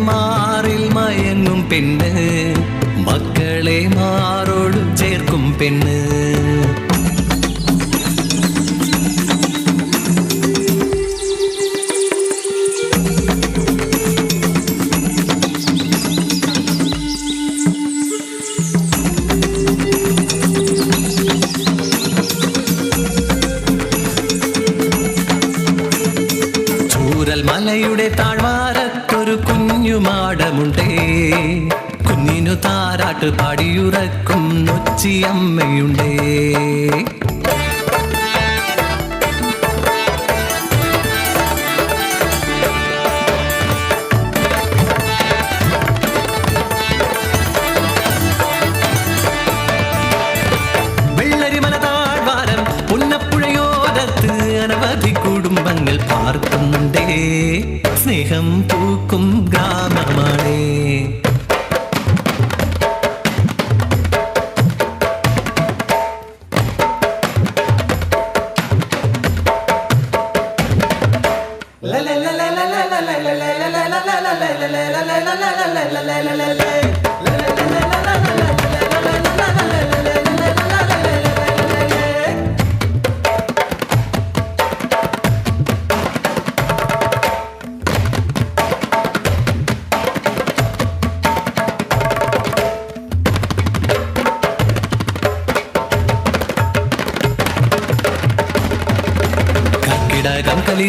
മാറിൽ മയങ്ങും പെണ്ണ്, മക്കളെ മാറോട് ചേർക്കും പെണ്ണ്. മലയുടെ താഴ്വാരത്തൊരു കുഞ്ഞുമാടമുണ്ടേ, കുഞ്ഞിനു താരാട്ട് പാടിയുറക്കും നൊച്ചിയമ്മയുണ്ടേ. വെള്ളരിമല താഴ്വാരം പുന്നപ്പുഴയോരത്ത് അനവധി കുടുംബങ്ങൾ പാർക്കുന്നുണ്ടേ, സ്നേഹം പൂക്കും ഗ്രാമമാണേ.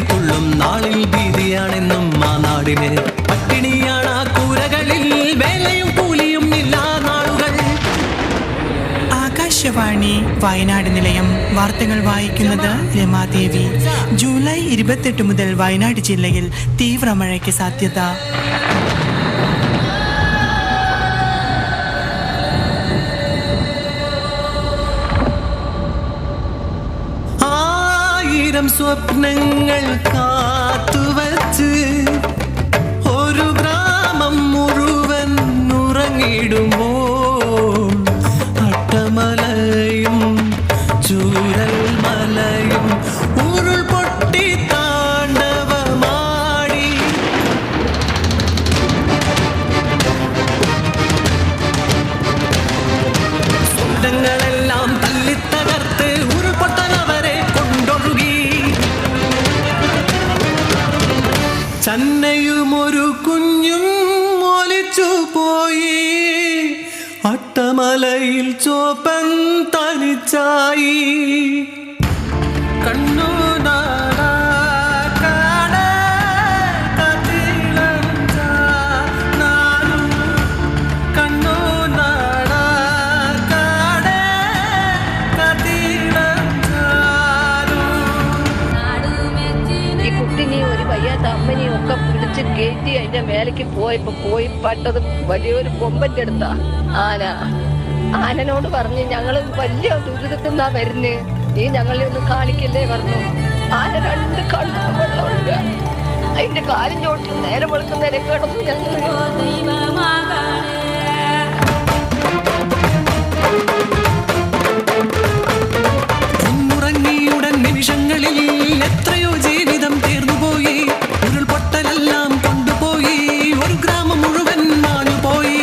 തുള്ളും നാളിൽ ഭീതിയാണെന്നും ആ നാടിന് പട്ടിണിയാണ് ആ കൂരകളിൽ വേലയും കൂലിയും ഇല്ലാ നാളുകൾ. ആകാശവാണി വയനാട് നിലയം വാർത്തകൾ വായിക്കുന്നത് രമാദേവി. ജൂലൈ 28 മുതൽ വയനാട് ജില്ലയിൽ തീവ്ര മഴയ്ക്ക് സാധ്യത. സ്വപ്നങ്ങൾ കാത്തുവച്ച് ഒരു ഗ്രാമം മുഴുവൻ ഉറങ്ങിടുമ്പോൾ അട്ടമലയും ചൂരൽ മലയും ഉരുൾ പൊട്ടി താണ്ഡവമാടി. സ്വപ്നങ്ങളെല്ലാം തല്ലിത്തകർത്ത് ഉരുൾപൊട്ടനവരെ കൊണ്ടൊഴുകി. ചന്നയും ഒരു കുഞ്ഞും ഒലിച്ചു പോയി. അട്ടമലയിൽ ചോപ്പൻ തനിച്ചായി. കണ്ണു ഒക്കെ പിടിച്ച് കയറ്റി അതിന്റെ മേലേക്ക് പോയി പട്ടത് വലിയൊരു കൊമ്പന്റെ അടുത്താ ആന. ആനനോട് പറഞ്ഞു ഞങ്ങള് വലിയ ദുരിതത്തിന്നാ വരുന്നേ, നീ ഞങ്ങളെ ഒന്ന് കാണിക്കല്ലേ പറഞ്ഞു. ആന 2 കണ്ണു വെള്ളം ഒഴുക. അതിന്റെ കാലും ചോട്ട് നേരെ വെളുക്കുന്നേരെ കിടന്നു ഞങ്ങൾ. ഉറങ്ങിയുടൻ നിമിഷങ്ങളിൽ എത്രയോ ജീവിതം തീർന്നുപോയി. ഉരുൾപൊട്ടലെല്ലാം കൊണ്ടുപോയി. ഒരു ഗ്രാമം മുഴുവൻ മാഞ്ഞുപോയി.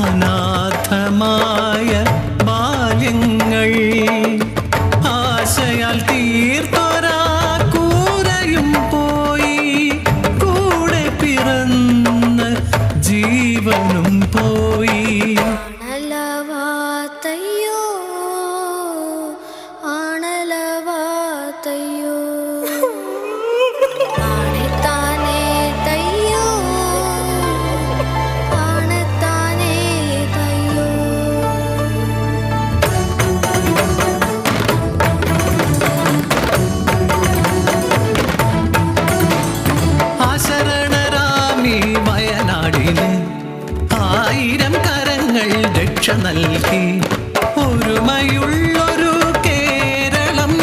അനാഥമായ ബാല്യങ്ങൾ ആശയാൽ തീർത്തൊരാ കൂരയും പോയി. കൂടെ പിറന്ന ജീവനും പോയി. ആണലവാത്തയ്യോ ആണലവാത്തയ്യോ ആണെത്താനേ തയ്യോ ആണെത്താനേ തയ്യോ. ആശരണരാമി വയനാടിന് 1000 കരങ്ങൾ രക്ഷ നൽകി. ഒരുമയുള്ളൊരു കേരളം,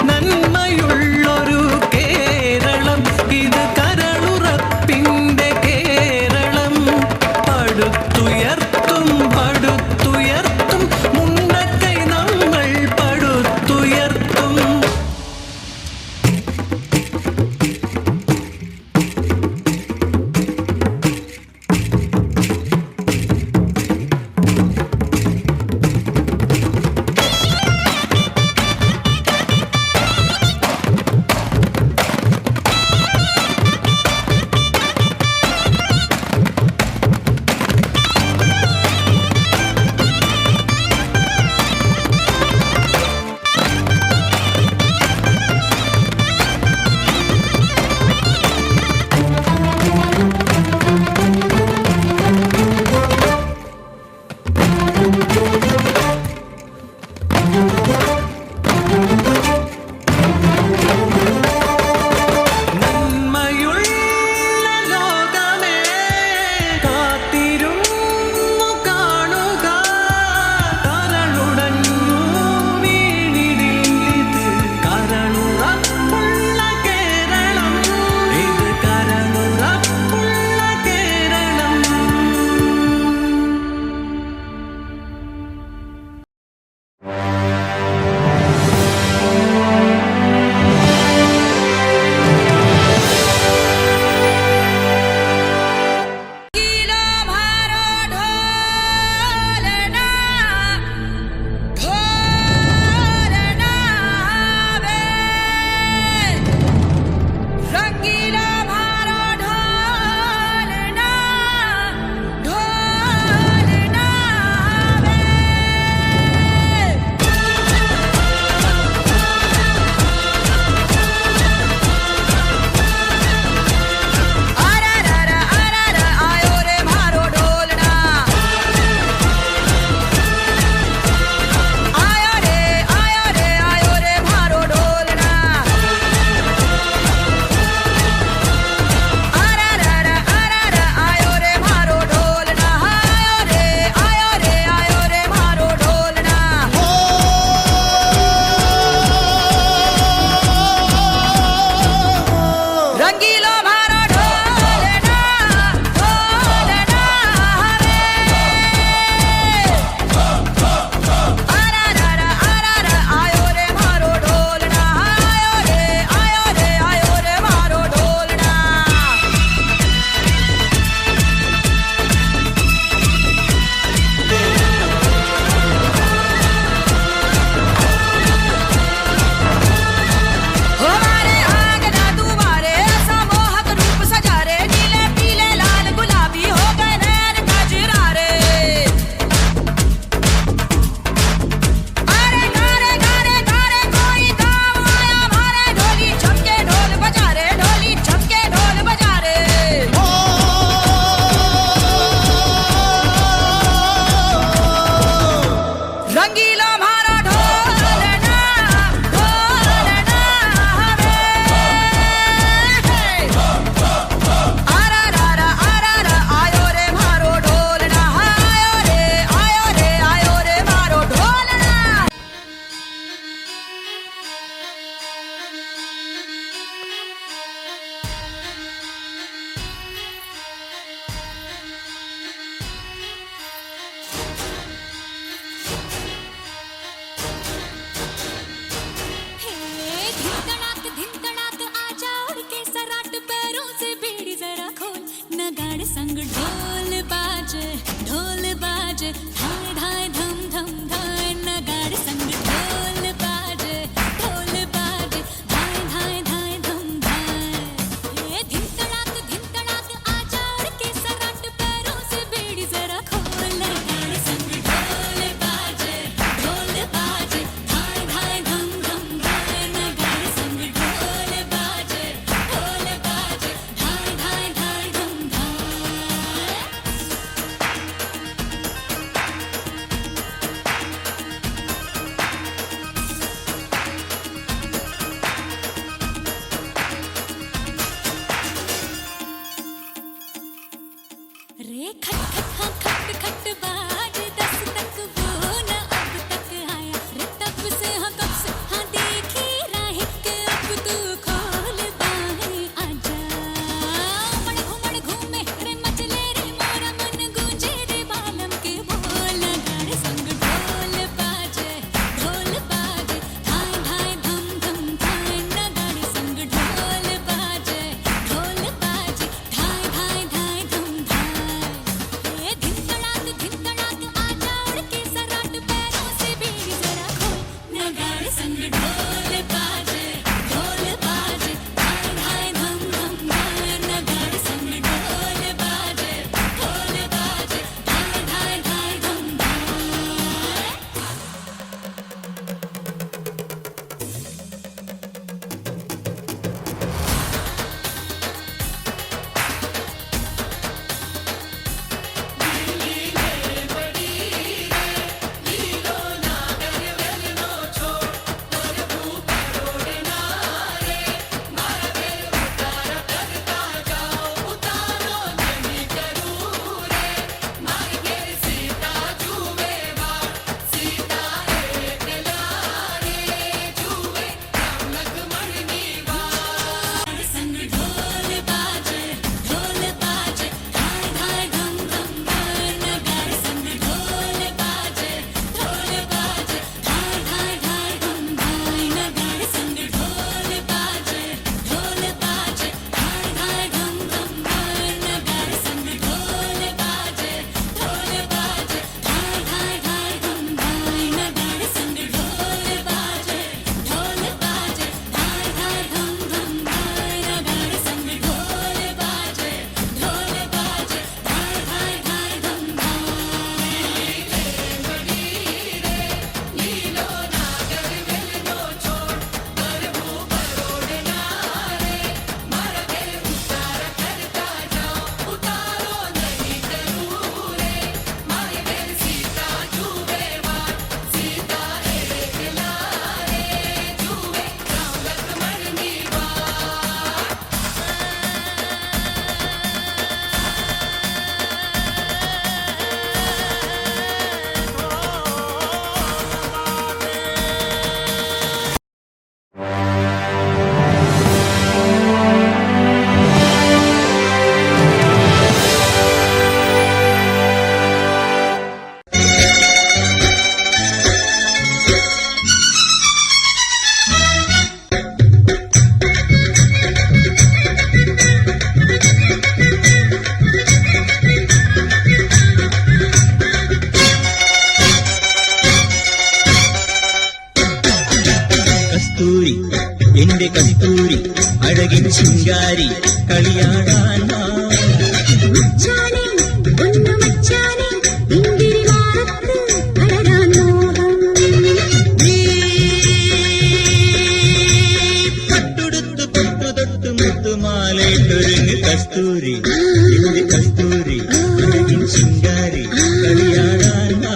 നന്മയുള്ളൊരു കേരളം, ഇത് കരളുറപ്പിന്റെ കേരളം. പടുത്തുയർത്തും പടുത്തുയർത്തും മുണ്ടക്കൈ നമ്മൾ പടുത്തുയർത്തും. नगाड़े संग ढोल बाजे धाय धाय धम धम धाय नगाड़े संग ढोल बाजे धाय धाय धाय धम धाय ये धिन तड़ाक आजा उड़ के सराट पैरों से बेड़ी जरा खोल नगाड़े संग ढोल बाजे धाय धाय धम धम धाय नगाड़े संग ढोल बाजे धाय धाय धाय धम धाय रे खट खट हाँ खट खट बाज 10 तक वो न अब तक आया रे तब से हाँ कब से हाँ देखी राह के अब तू खोल बाहें आजा उमड़ घूमे रे मचले रे मोरा मन गूंजे रे बालम के बोल नगाड़े संग ढोल बाजे धाय धाय धम धम धाय नगाड़े संग ढोल बाजे धाय धाय धाय धम धाय ये धिन तड़ाक आजा उड़ के सराट पैरों से बेड़ी जरा खोल नगाड़े संग ढोल बाजे धाय धाय धम धम धाय नगाड़े संग ढोल बाजे धाय धाय धाय धम धाय संग ढोल बाजे धाय धाय धम धम धाय नगाड़े संग ढोल बाजे धाय धाय धाय धम धाय नगाड़े संग ढोल बाजे धाय धाय धम धम धाय नगाड़े संग ढोल बाजे धाय धाय धाय धम धाय नगाड़े संग ढोल बाजे धाय धाय धम धम धाय नगाड़े संग ढोल बाजे धाय धाय धाय धम കസ്തൂരി എന്റെ കസ്തൂരി അഴകിൻ ശിങ്കാരി കളിയാടാൻ വാ. നീ പട്ടുടുത്ത് പൊട്ടുതൊട്ട് മുത്തുമാലയിട്ടൊരുങ്ങ് കസ്തൂരി എന്റെ കസ്തൂരി അഴകിൻ ശിങ്കാരി കളിയാടാൻ വാ.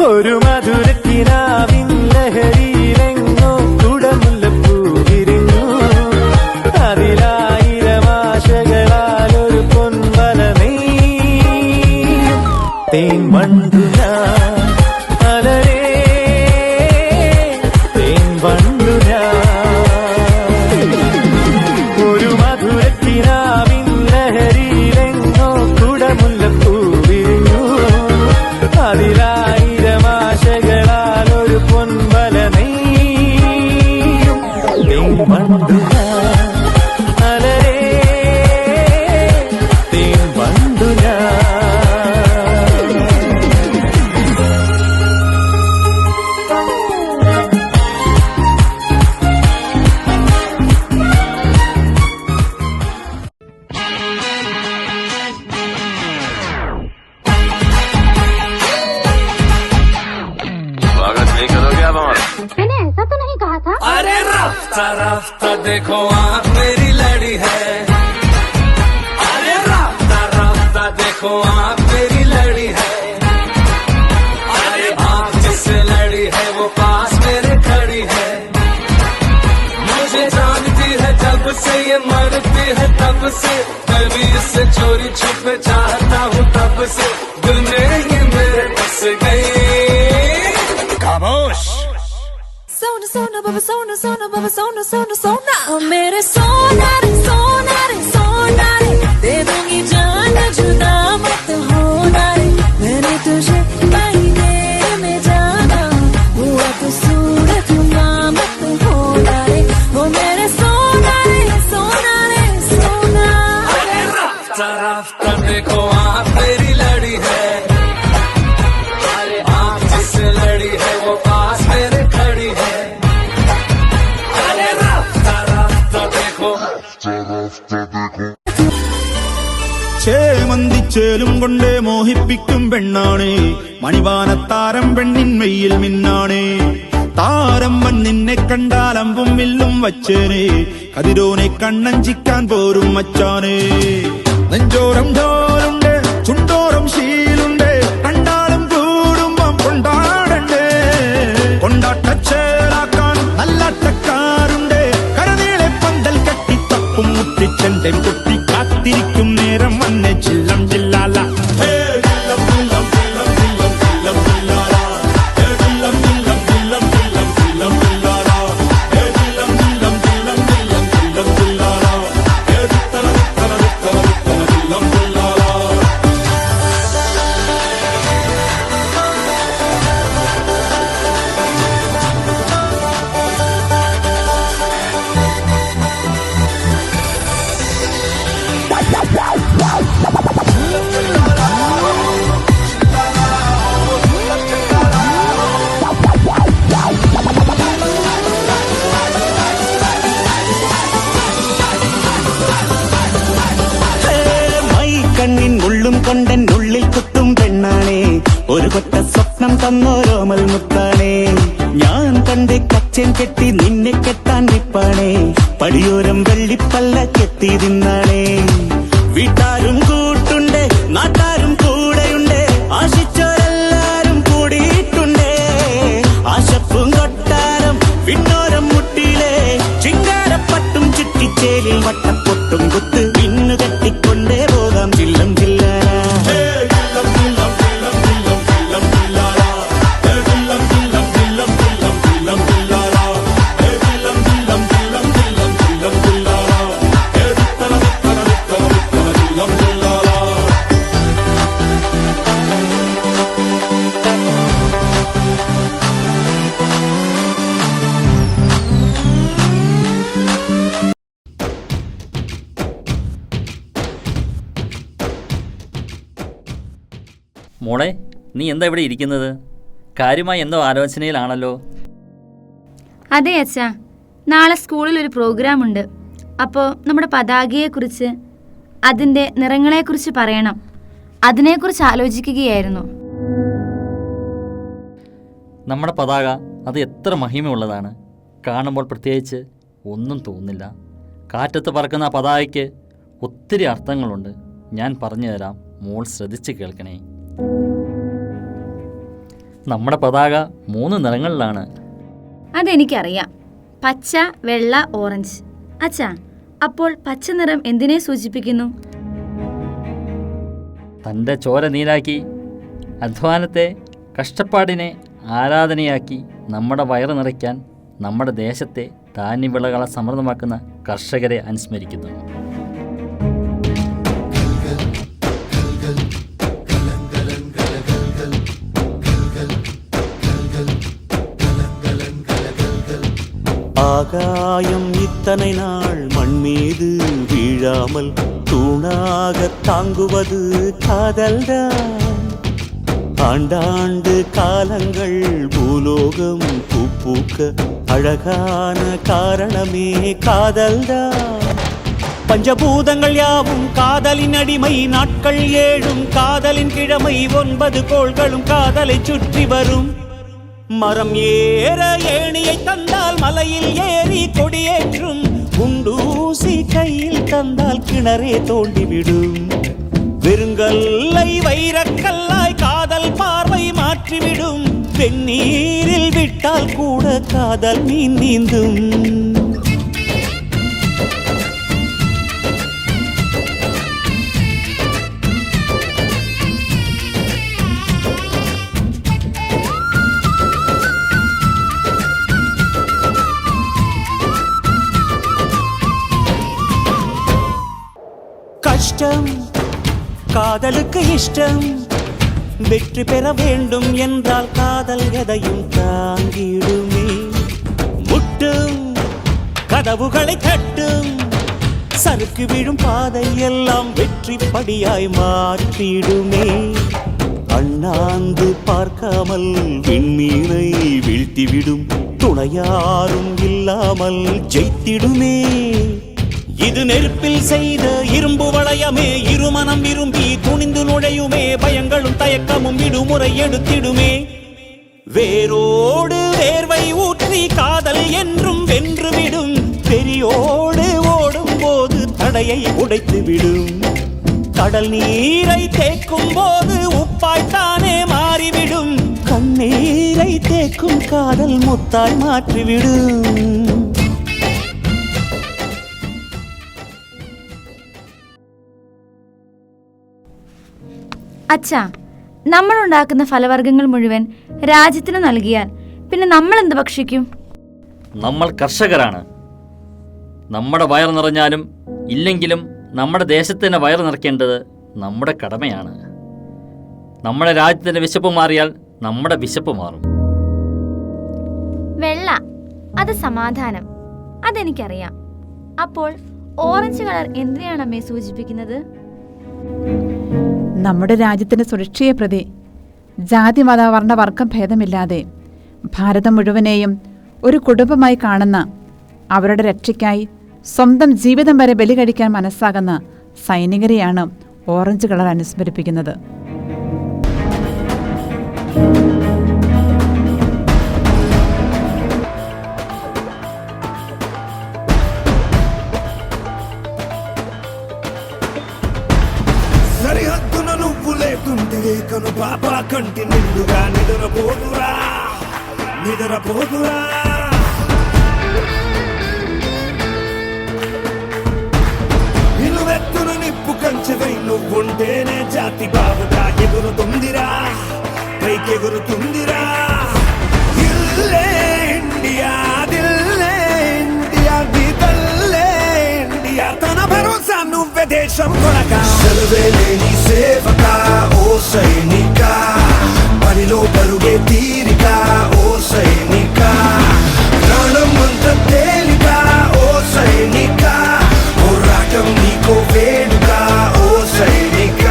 ഒരു മധുരക്കിനാവിൻ ലഹരിയിലെങ്ങോ കുടമുല്ലപ്പൂ വിരിഞ്ഞു അതിലായിരം ആശകളാൽ ഒരു പൊൻവല നെയ്യും തേൻ വണ്ടു ഞാൻ അലരേ തേൻ വണ്ടു ഞാൻ ഒരു മധുരക്കിനാവിൻ ലഹരിയിലെങ്ങോ കുടമുല്ലപ്പൂ വിരിഞ്ഞു राफ्ता राफ्ता देखो आँख मेरी लड़ी है, अरे राफ्ता राफ्ता देखो आँख मेरी लड़ी है, अरे आँख जिससे लड़ी है वो पास मेरे खड़ी है, मुझे जानती है जब से ये मरती है तब से, मैं भी इससे चोरी छुप चाहता हूँ तब से, दिल में ये मेरे बस गई। खामोश। सोना सोना बाबा सोना सोना बाबा सोना सोना सोना, ओ मेरे सोना रे सोना रे सोना रे, दे दूंगी जान जुदा मत होना रे, मैंने तुझे महीने में जाना, हुआ तो सूरत मत होना रे, ओ मेरे सोना रे सोना रे सोना। राफ्ता राफ्ता देखो आँख मेरी लड़ी है, अरे आँख जिससे लड़ी है वो पास मेरे खड़ी है, अरे राफ्ता राफ्ता देखो। ചേമന്തിച്ചേലും കൊണ്ടേ മോഹിപ്പിക്കും പെണ്ണാണേ, മണിവാനത്താരം പെണ്ണിൻ മെയ്യിൽ മിന്നാണേ, താരമ്മൻ നിന്നെ കണ്ടാൽ അമ്പും വില്ലും വച്ചേനെ, കതിരോനെ കണ്ണഞ്ചിക്കാൻ പോരും മച്ചാനേ, നെഞ്ചോരം ഢോലുണ്ട് ചുണ്ടോരം ശീലുണ്ട്, കണ്ടാലും കൂടുമ്പം കൊണ്ടാടണ്ടേ, കൊണ്ടാട്ടച്ചേലാക്കാൻ നല്ലാട്ടക്കാരുണ്ട്, കരനീളെ പന്തൽ കെട്ടി തപ്പും മുട്ടിച്ചെന്റെ കുട്ടി കാത്തിരിക്കും നേരം വന്നെ ചില്ലം ചില്ലാല. കണ്ണിൻ ഉള്ളും കൊണ്ടൻ ഉള്ളിൽ കുത്തും പെണ്ണാണേ, ഒരു കൊട്ട സ്വപ്നം തന്നോരോമൽ മുത്താണേ, ഞാൻ തന്റെ കച്ചൻ കെട്ടി നിന്നെ കെട്ടാൻ നിപ്പാണേ, പടിയോരം വെള്ളിപ്പല്ല കെത്തി തിന്നാണേ, വീട്ടാരും കൂട്ടുണ്ട് നാട്ടാരും കൂടെയുണ്ട്, ആശിച്ചോരെല്ലാരും കൂടിയിട്ടുണ്ടേ, ആശപ്പും കൊട്ടാരം പിന്നോരം മുട്ടിയിലെ ചിങ്കാരപ്പട്ടും ചുറ്റിച്ചേലിൽ വട്ടപ്പൊട്ടും കുത്ത് പിന്നു കെട്ടിക്കൊണ്ടേ പോകാം ചില്ലം ചില്ലാര. മോളെ, നീ എന്താ ഇവിടെ ഇരിക്കുന്നത്? കാര്യമായി എന്തോ ആലോചനയിലാണല്ലോ. അതെ അച്ഛാ, നാളെ സ്കൂളിൽ ഒരു പ്രോഗ്രാം ഉണ്ട്. അപ്പോൾ നമ്മുടെ പതാകയെക്കുറിച്ച്, അതിൻ്റെ നിറങ്ങളെക്കുറിച്ച് പറയണം. അതിനെക്കുറിച്ച് ആലോചിക്കുകയായിരുന്നു. നമ്മുടെ പതാക അത് എത്ര മഹിമയുള്ളതാണ്. കാണുമ്പോൾ പ്രത്യേകിച്ച് ഒന്നും തോന്നില്ല. കാറ്റത്ത് പറക്കുന്ന പതാകയ്ക്ക് ഒത്തിരി അർത്ഥങ്ങളുണ്ട്. ഞാൻ പറഞ്ഞു തരാം, മോൾ ശ്രദ്ധിച്ച് കേൾക്കണേ. നമ്മുടെ പതാക 3 നിറങ്ങളിലാണ്. അതെനിക്കറിയാം, പച്ച, വെള്ള, ഓറഞ്ച്. അച്ഛാ, അപ്പോൾ പച്ച നിറം എന്തിനെ സൂചിപ്പിക്കുന്നു? തൻ്റെ ചോര നീരാക്കി, അധ്വാനത്തെ, കഷ്ടപ്പാടിനെ ആരാധനയാക്കി നമ്മുടെ വയറ് നിറയ്ക്കാൻ നമ്മുടെ ദേശത്തെ ധാന്യവിളകളെ സമൃദ്ധമാക്കുന്ന കർഷകരെ അനുസ്മരിക്കുന്നു. ஆகாயம் இத்தனை நாள் மண் மீது வீழாமல் தூணாக தாங்குவது காதல்தான். ஆண்டாண்டு காலங்கள் பூலோகம் பூக்க அழகான காரணமே காதல்தான். பஞ்சபூதங்கள் யாவும் காதலின் அடிமை, நாட்கள் 7 காதலின் கிழமை, 9 கோள்களும் காதலை சுற்றி வரும். மரம் ஏற ஏணியை தந்தால் மலையில் ஏறி கொடியேற்றும். குண்டூசி கையில் தந்தால் கிணறே தோண்டிவிடும். வெறுங்கல்லை வைரக்கல்லாய் காதல் பார்வை மாற்றிவிடும். வெந்நீரில் விட்டால் கூட காதல் மீன் நீந்தும். கஷ்டம் காதலுக்கு இஷ்டம். வெற்றி பெற வேண்டும் என்றால் காதல் எதையும் தாங்கிடுமே. முட்டும் கதவுகளை தட்டும். சறுக்கு விழும் பாதை எல்லாம் வெற்றி படியாய் மாற்றிடுமே. அண்ணாந்து பார்க்காமல் விண்மீனை வீழ்த்திவிடும். துணையாரும் இல்லாமல் ஜெயித்திடுமே. இது நெருப்பில் செய்த இரும்பு வளையமே. இருமனம் விரும்பி துணிந்து நுழையுமே. பயங்களும் தயக்கமும் விடுமுறை எடுத்திடுமே. வேரோடு வேர்வை ஊற்றி காதல் என்றும் வென்றுவிடும். பெரியோடு ஓடும் போது தடையை உடைத்து விடும். கடல் நீரை தேக்கும் போது உப்பாய்த்தானே மாறிவிடும். கண்ணீரை தேக்கும் காதல் முத்தாய் மாற்றிவிடும். അച്ഛാ, നമ്മളുണ്ടാക്കുന്ന ഫലവർഗ്ഗങ്ങൾ മുഴുവൻ രാജ്യത്തിന് നൽകിയാൽ പിന്നെ നമ്മൾ എന്ത് ഭക്ഷിക്കും? നമ്മൾ കർഷകരാണ്. നമ്മുടെ വയർ നിറഞ്ഞാലും ഇല്ലെങ്കിലും നമ്മുടെ ദേശത്തിന് വയർ നിറയ്ക്കേണ്ടത് നമ്മുടെ കടമയാണ്. നമ്മുടെ രാജ്യത്തിൻ്റെ വിശപ്പ് മാറിയാൽ നമ്മുടെ വിശപ്പ് മാറും. വെള്ള, അത് സമാധാനം, അതെനിക്കറിയാം. അപ്പോൾ ഓറഞ്ച് കളർ എന്തിനാണ് അമ്മയെ സൂചിപ്പിക്കുന്നത്? നമ്മുടെ രാജ്യത്തിൻ്റെ സുരക്ഷയെ പ്രതി ജാതി മത വർണ്ണ വർഗം ഭേദമില്ലാതെ ഭാരതം മുഴുവനെയും ഒരു കുടുംബമായി കാണുന്ന, അവരുടെ രക്ഷയ്ക്കായി സ്വന്തം ജീവിതം വരെ ബലി കഴിക്കാൻ മനസ്സാകുന്ന സൈനികരെയാണ് ഓറഞ്ച് കളർ അനുസ്മരിപ്പിക്കുന്നത്. సరిహద్దున నువ్వు లేకుంటే కను పాప కంటి నిండుగా నిద్రపోదురా నిద్రపోదురా. నిలువెత్తున నిప్పు కంచెవై నువ్వుంటేనే జాతి బావుగా ఎగురుతుందిరా, పైకెగురుతుందిరా. ఇల్లే ఇండియా, దిల్లే ఇండియా, దిదల్లే ఇండియా. తన భరోసా నువ్వే దేశం కొనగా. సెలవేలేని సేవక ఓ సైనిక, పనిలో పరుగే తీరిక ఓ సైనిక. ప్రాణం అంత తేలిక ఓ సైనిక, పోరాటం నీకో వేడుక ఓ సైనిక.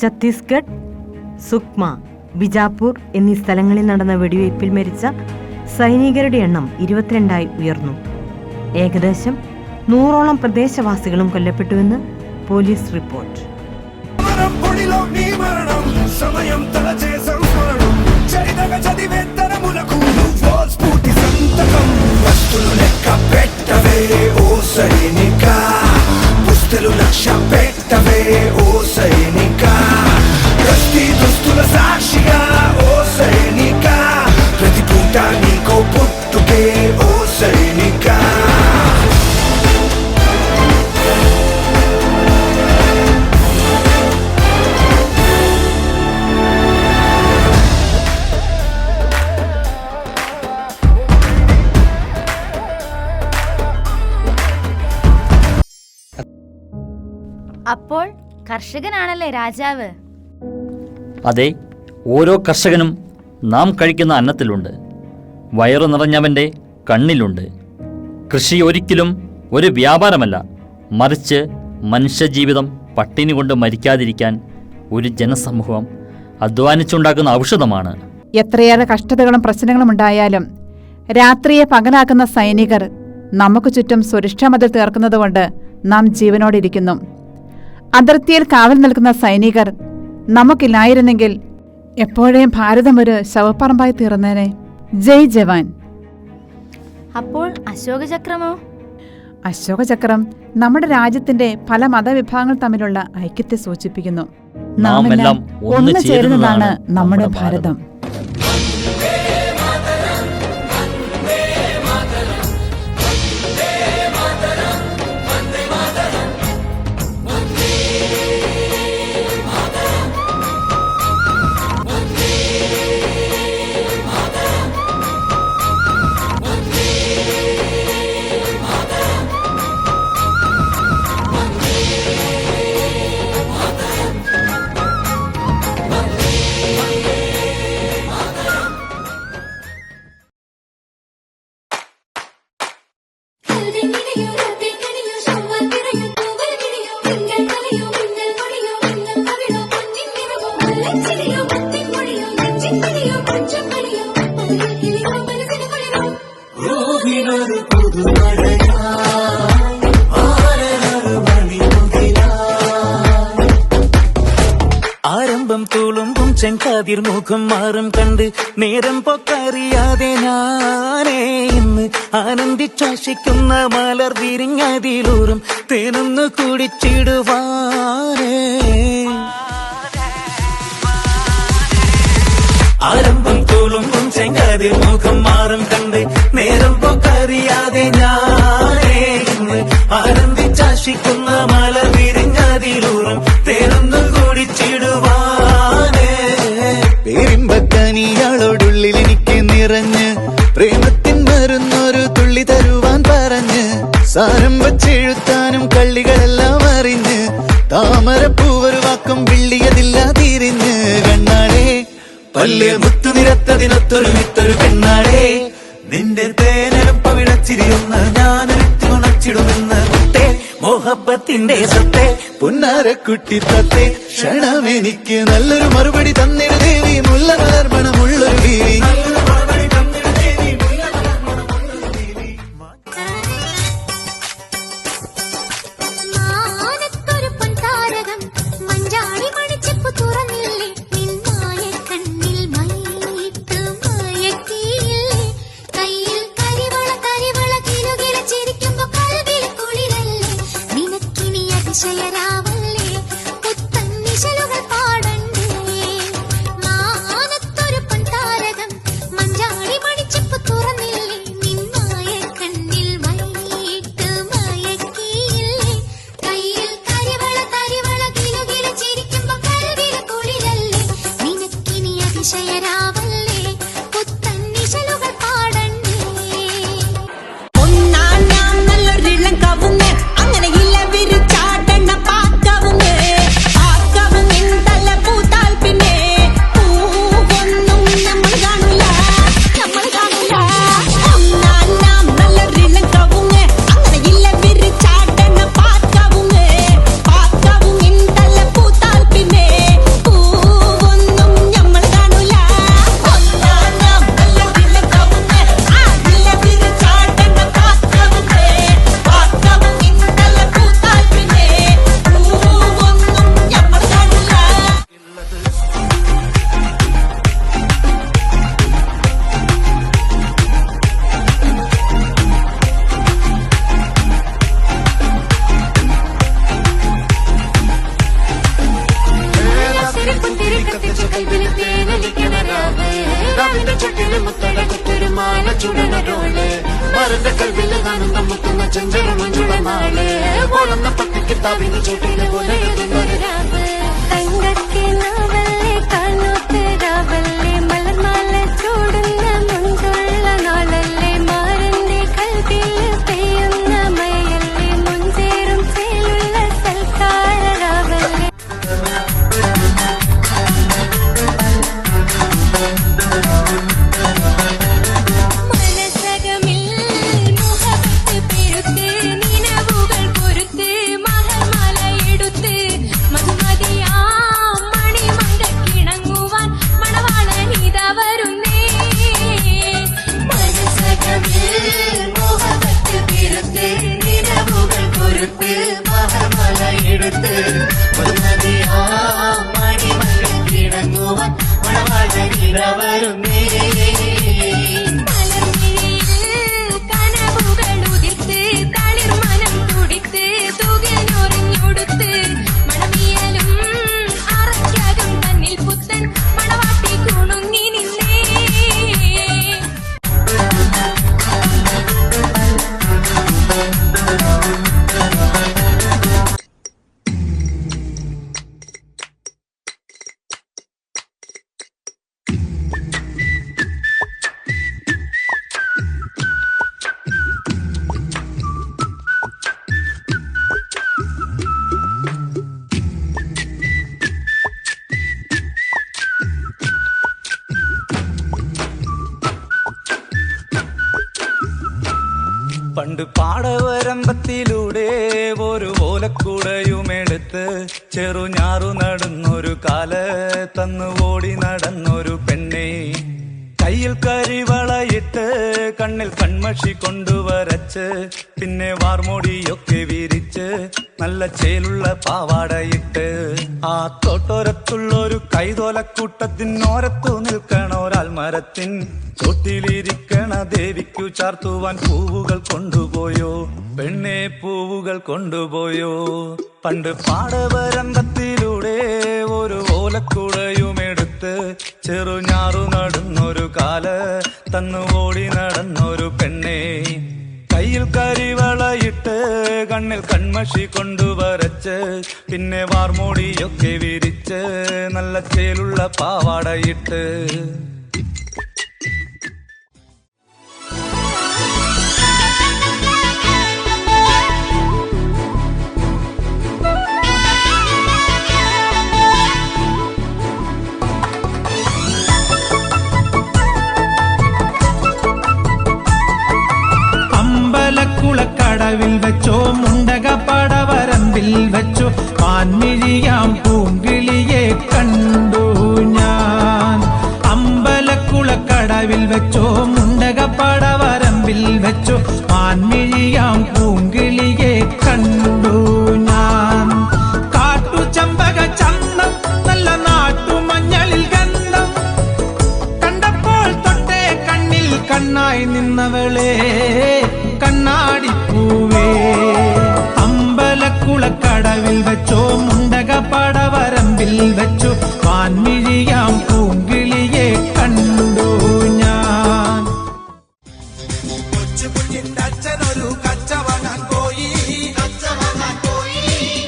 ഛത്തീസ്ഗഡ്, സുക്മ, ബിജാപൂർ എന്നീ സ്ഥലങ്ങളിൽ നടന്ന വെടിവയ്പിൽ മരിച്ച സൈനികരുടെ എണ്ണം 22ആയി ഉയർന്നു. ഏകദേശം 100ഓളം പ്രദേശവാസികളും കൊല്ലപ്പെട്ടുവെന്ന് പോലീസ് റിപ്പോർട്ട്. సమయం తలచే సంస్మరణం చరితగ చదివే తరములకు నువ్వో స్ఫూర్తి సంతకం. వస్తులు లెక్క పెట్టవే ఓ సైనిక, పుస్తలు లక్ష్య పెట్టవే ఓ సైనిక. గస్తీ దుస్తుల సాక్షిగా ఓ సైనిక, ప్రతి పూట నీకో పుట్టుకే ఓ సైనిక. അപ്പോൾ കർഷകനാണല്ലേ രാജാവ്? അതെ, ഓരോ കർഷകനും നാം കഴിക്കുന്ന അന്നത്തിലുണ്ട്. വയറു നിറഞ്ഞവൻ്റെ കണ്ണിലുണ്ട്. കൃഷി ഒരിക്കലും ഒരു വ്യാപാരമല്ല, മറിച്ച് മനുഷ്യജീവിതം പട്ടിണി കൊണ്ട് മരിക്കാതിരിക്കാൻ ഒരു ജനസമൂഹം അധ്വാനിച്ചുണ്ടാക്കുന്ന ഔഷധമാണ്. എത്രയേറെ കഷ്ടതകളും പ്രശ്നങ്ങളും ഉണ്ടായാലും രാത്രിയെ പകലാക്കുന്ന സൈനികർ നമുക്ക് ചുറ്റും സുരക്ഷാമതിൽ തീർക്കുന്നതുകൊണ്ട് നാം ജീവനോടിരിക്കുന്നു. അതിർത്തിയിൽ കാവൽ നിൽക്കുന്ന സൈനികർ നമുക്കില്ലായിരുന്നെങ്കിൽ എപ്പോഴേയും ഭാരതം ഒരു ശവപ്പറമ്പായി തീർന്നേനെ. ജയ് ജവാൻ. അപ്പോൾ അശോകചക്രമോ? അശോകചക്രം നമ്മുടെ രാജ്യത്തിന്റെ പല മതവിഭാഗങ്ങൾ തമ്മിലുള്ള ഐക്യത്തെ സൂചിപ്പിക്കുന്നു. നാം എല്ലാം ഒന്നു ചേരുന്നതാണ് നമ്മുടെ ഭാരതം. ആരംഭം തുളുമ്പും ചെങ്കതിർ മുഖം മാറും കണ്ട് നേരം പൊക്കറിയാതെ ഞാനേ ഇന്ന് ആനന്ദിച്ചാശിക്കുന്ന മലർ വിരിഞ്ഞതിലൂറും തേനൊന്ന് കുടിച്ചിടുവാനേ. ആരംഭം തുളുമ്പും ചെങ്കതിർ മുഖം മാറും കണ്ട് നേരം പൊക്കറിയാതെ ഞാനേ ഇന്ന് ആനന്ദിച്ചാശിക്കുന്ന മലർ വിരിഞ്ഞതിലൂറും തേനൊന്ന് കുടിച്ചിടുവാനേ. പേരിമ്പക്കനിയാളോടുള്ളിൽ എനിക്ക് നിറഞ്ഞ് പ്രേമത്തിൻ മരുന്നൊരു തുള്ളി തരുവാൻ പറഞ്ഞ് സാരം വച്ചെഴുത്താനും കള്ളികളെല്ലാം അറിഞ്ഞ് താമരപ്പൂവൊരു വാക്കും വിള്ളിയതില്ലാതിരിഞ്ഞ് കണ്ണാടേ പല്ല് മുത്തു നിരത്തതിനൊത്തൊരു വിത്തൊരു പെണ്ണാടേ നിന്റെ തേനരപ്പ വിളച്ചിരിയൊന്ന് ഞാനൊരുത്തി ഉണച്ചിടുമെന്ന് കുട്ടേ മോഹബത്തിന്റെ സത്തേ പുന്നാരക്കുട്ടി തത്തേ ക്ഷണമെനിക്ക് നല്ലൊരു മറുപടി തന്നിട ദേവി മുല്ല മലർമണമുള്ളൊരു ദേവി. പണ്ട് പാടവരമ്പത്തിലൂടെ ഒരു ഓലക്കുടയുമെടുത്ത് ചെറുഞാറു നടന്നൊരു കാല തന്നു ഓടി നടന്നൊരു പെണ്ണെ, കയ്യിൽ കരിവളയിട്ട് കണ്ണിൽ കൺമഷി കൊണ്ടുവരച്ച് പിന്നെ വാർമോടിയൊക്കെ വിരിച്ച് നല്ല ചേലുള്ള പാവാടയിട്ട് ആ തോട്ടോരത്തുള്ളൊരു കൈതോലക്കൂട്ടത്തിനോരത്തു നിൽക്കണ ഒരാൾ മരത്തിൻ ചോട്ടിലിരിക്കണ ദേവിക്കു ചാർത്തുവാൻ പൂവുകൾ കൊണ്ടുപോയോ പെണ്ണെ, പൂവുകൾ കൊണ്ടുപോയോ. പണ്ട് പാടവരമ്പത്തിലൂടെ ഒരു ഓലക്കുടയുമെടുത്ത് ചെറുഞാറു നടന്നൊരു കാല തന്നു ഓടി നടന്നൊരു പെണ്ണെ, കയ്യിൽ കരിവളയിട്ട് കണ്ണിൽ കൺമഷി കൊണ്ടുവരച്ച് പിന്നെ വാർമോടിയൊക്കെ വിരിച്ച് നല്ല ചേലുള്ള പാവാടയിട്ട്. കുളക്കടവിൽ വെച്ചോ മുണ്ടക പടവരമ്പിൽ വെച്ചോ മാൻമിഴിയാം പൂങ്കിളിയെ കണ്ടു ഞാൻ. അമ്പലക്കുളക്കടവിൽ വെച്ചോ മുണ്ടക പടവരമ്പിൽ വെച്ചോ മാൻമിഴിയാം പൂങ്കിളിയെ കണ്ടു ഞാൻ. കാട്ടുചമ്പക ചന്തം നല്ല നാട്ടുമഞ്ഞളിൽ ഗന്ധം കണ്ടപ്പോൾ തൊട്ടേ കണ്ണിൽ കണ്ണായി നിന്നവളെ കണ്ണാടിപ്പൂവേ. അമ്പലക്കുളക്കടവിൽ വെച്ചോ മുണ്ടക പടവരമ്പിൽ വെച്ചോ വാൻമിഴിയാം പൂങ്കിളിയെ കണ്ടു ഞാൻ. കൊച്ചുകുഞ്ഞിന്റെ അച്ഛനൊരു കച്ചവങ്ങാൻ പോയി,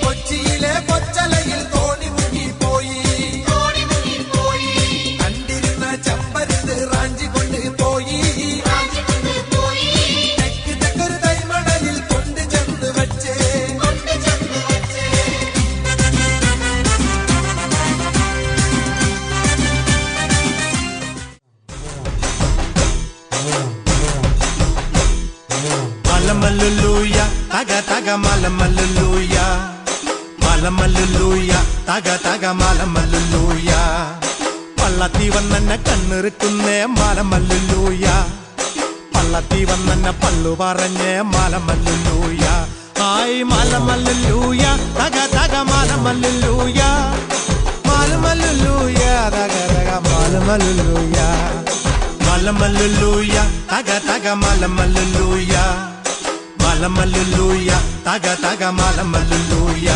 കൊച്ചിയിലെ കൊച്ചലയിൽ തോണി മുങ്ങിപ്പോയി, കണ്ടിരുന്ന ചമ്പരുത് റാഞ്ചി കൊണ്ട് പോയി, തെക്കൊരു തൈമണലിൽ കൊണ്ട് ചെന്ന് വച്ചേ. മലമല്ലുലൂയ തക തക മലമല്ലുലൂയ, മലമല്ലുലൂയ തക തക മലമല്ലുലൂയ. പള്ളത്തി വന്നെന്നെ കണ്ണിറുക്കുന്നേ മലമല്ലുലൂയ, പള്ളത്തി വന്നെന്നെ പള്ളു പറഞ്ഞേ മലമല്ലുലൂയ. ആയി മലമല്ലുലൂയ തക തക മലമല്ലുലൂയ, മലമല്ലുലൂയ തക തക മലമല്ലുലൂയ. മലമല്ലുലൂയ തക തക മലമല്ലുലൂയ, മലമല്ലുലൂയ തക തക മലമല്ലുലൂയ.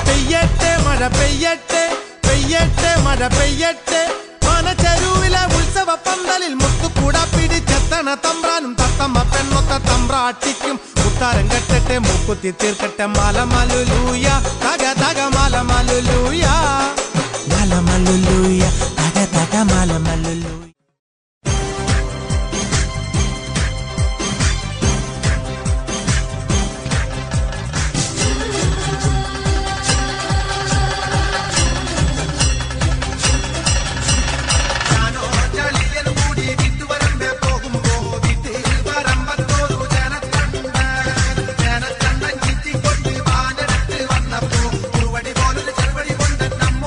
പെയ്യട്ടെ മഴ പെയ്യട്ടെ, പെയ്യട്ടെ മഴ പെയ്യട്ടെ, മനച്ചെരുവിലെ ഉത്സവ പന്തലിൽ മുത്തുകൂട പിടിച്ചെത്തണ തമ്പ്രാനും തത്തമ്മ പെണ്ണൊത്ത തമ്പ്രാട്ടിക്കും മുത്താരം കെട്ടട്ടെ മൂക്കുത്തി തീർക്കട്ടെ മലമല്ലുലൂയ തക തക മലമല്ലുലൂയ, മലമല്ലുലൂയ തക തക മലമല്ലുലൂയ. ജനത്തണ്ടൻ ചീറ്റിക്കൊണ്ട് വാനെടുത്ത് വന്നപ്പോ കുറുവടി പോലൊരു ചെറുവടി കൊണ്ട് നമ്മ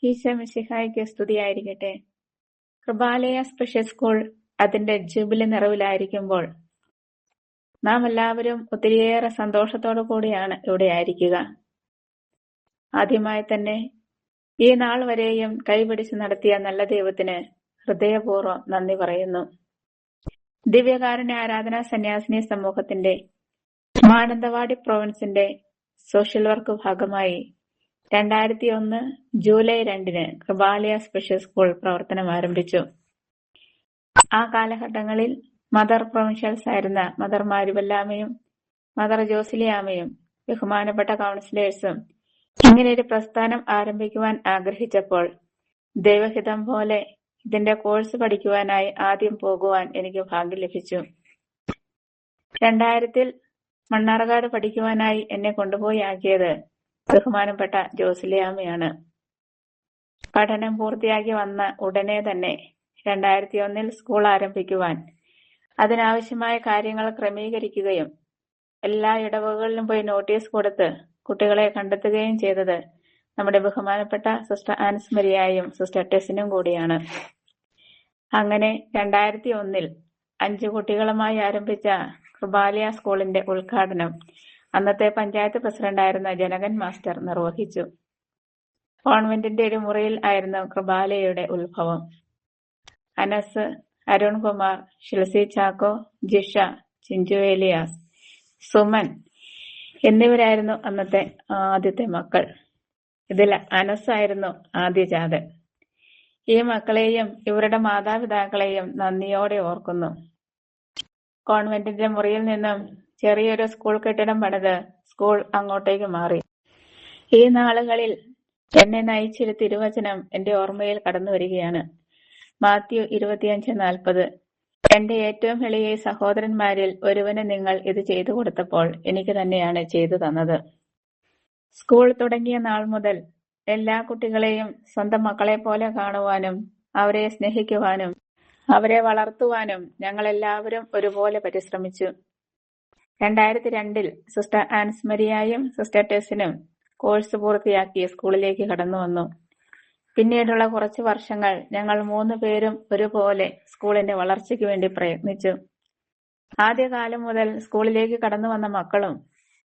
ഈശോ മിശിഹായ്ക്ക് സ്തുതിയായിരിക്കട്ടെ. കൃപാലയ സ്പെഷ്യൽ സ്കൂൾ അതിന്റെ ജൂബിലി നിറവിലായിരിക്കുമ്പോൾ നാം എല്ലാവരും ഒത്തിരിയേറെ സന്തോഷത്തോടു കൂടിയാണ് ഇവിടെ ആയിരിക്കുക. ആദ്യമായി തന്നെ ഈ നാൾ വരെയും കൈപിടിച്ച് നടത്തിയ നല്ല ദൈവത്തിന് ഹൃദയപൂർവ്വം നന്ദി പറയുന്നു. ദിവ്യകാരുണ്യ ആരാധനാ സന്യാസിനി സമൂഹത്തിന്റെ മാനന്തവാടി പ്രൊവിൻസിന്റെ സോഷ്യൽ വർക്ക് ഭാഗമായി 2001 ജൂലൈ 2 കൃപാലയ സ്പെഷ്യൽ സ്കൂൾ പ്രവർത്തനം ആരംഭിച്ചു. ആ കാലഘട്ടങ്ങളിൽ മദർ പ്രൊവിൻഷ്യൽസ് ആയിരുന്ന മദർ മാരിവല്ലാമയും മദർ ജോസിലിയാമയും ബഹുമാനപ്പെട്ട കൗൺസിലേഴ്സും ഇങ്ങനെയൊരു പ്രസ്ഥാനം ആരംഭിക്കുവാൻ ആഗ്രഹിച്ചപ്പോൾ ദൈവഹിതം പോലെ ഇതിന്റെ കോഴ്സ് പഠിക്കുവാനായി ആദ്യം പോകുവാൻ എനിക്ക് ഭാഗ്യം ലഭിച്ചു. 2000 മണ്ണാർക്കാട് പഠിക്കുവാനായി എന്നെ കൊണ്ടുപോയി ആക്കിയത് ബഹുമാനപ്പെട്ട ജോസിലിയാമയാണ്. പഠനം പൂർത്തിയാക്കി വന്ന ഉടനെ തന്നെ 2001 സ്കൂൾ ആരംഭിക്കുവാൻ അതിനാവശ്യമായ കാര്യങ്ങൾ ക്രമീകരിക്കുകയും എല്ലാ ഇടവകളിലും പോയി നോട്ടീസ് കൊടുത്ത് കുട്ടികളെ കണ്ടെത്തുകയും ചെയ്തത് നമ്മുടെ ബഹുമാനപ്പെട്ട സിസ്റ്റർ ആൻസ് മരിയായും സിസ്റ്റർ ടെസിനും കൂടിയാണ്. അങ്ങനെ 2001 5 കുട്ടികളുമായി ആരംഭിച്ച കൃപാലയ സ്കൂളിന്റെ ഉദ്ഘാടനം അന്നത്തെ പഞ്ചായത്ത് പ്രസിഡന്റായിരുന്ന ജനകൻ മാസ്റ്റർ നിർവഹിച്ചു. കോൺവെന്റിന്റെ ഒരു മുറിയിൽ ആയിരുന്നു കൃപാലയയുടെ ഉത്ഭവം. അനസ്, അരുൺകുമാർ, ഷിൽസി ചാക്കോ, ജിഷ, ചിഞ്ചു ഏലിയാസ്, സുമൻ എന്നിവരായിരുന്നു അന്നത്തെ ആദ്യത്തെ മക്കൾ. ഇതിൽ അനസായിരുന്നു ആദ്യജാതൻ. ഈ മക്കളെയും ഇവരുടെ മാതാപിതാക്കളെയും നന്ദിയോടെ ഓർക്കുന്നു. കോൺവെന്റിന്റെ മുറിയിൽ നിന്നും ചെറിയൊരു സ്കൂൾ കെട്ടിടം പണിത് സ്കൂൾ അങ്ങോട്ടേക്ക് മാറി. ഈ നാളുകളിൽ എന്നെ നയിച്ചൊരു തിരുവചനം എന്റെ ഓർമ്മയിൽ കടന്നു വരികയാണ്. മാത്യു 25:40. എന്റെ ഏറ്റവും എളിയ സഹോദരന്മാരിൽ ഒരുവന് നിങ്ങൾ ഇത് ചെയ്തു കൊടുത്തപ്പോൾ എനിക്ക് തന്നെയാണ് ചെയ്തു തന്നത്. സ്കൂൾ തുടങ്ങിയ നാൾ മുതൽ എല്ലാ കുട്ടികളെയും സ്വന്തം മക്കളെ പോലെ കാണുവാനും അവരെ സ്നേഹിക്കുവാനും അവരെ വളർത്തുവാനും ഞങ്ങൾ എല്ലാവരും ഒരുപോലെ പരിശ്രമിച്ചു. 2002 സിസ്റ്റർ ആൻസ് മരിയായും സിസ്റ്റർ ടെസിനും കോഴ്സ് പൂർത്തിയാക്കി സ്കൂളിലേക്ക് കടന്നു വന്നു. പിന്നീടുള്ള കുറച്ച് വർഷങ്ങൾ ഞങ്ങൾ 3 പേരും ഒരുപോലെ സ്കൂളിന്റെ വളർച്ചയ്ക്ക് വേണ്ടി പ്രയത്നിച്ചു. ആദ്യകാലം മുതൽ സ്കൂളിലേക്ക് കടന്നു വന്ന മക്കളും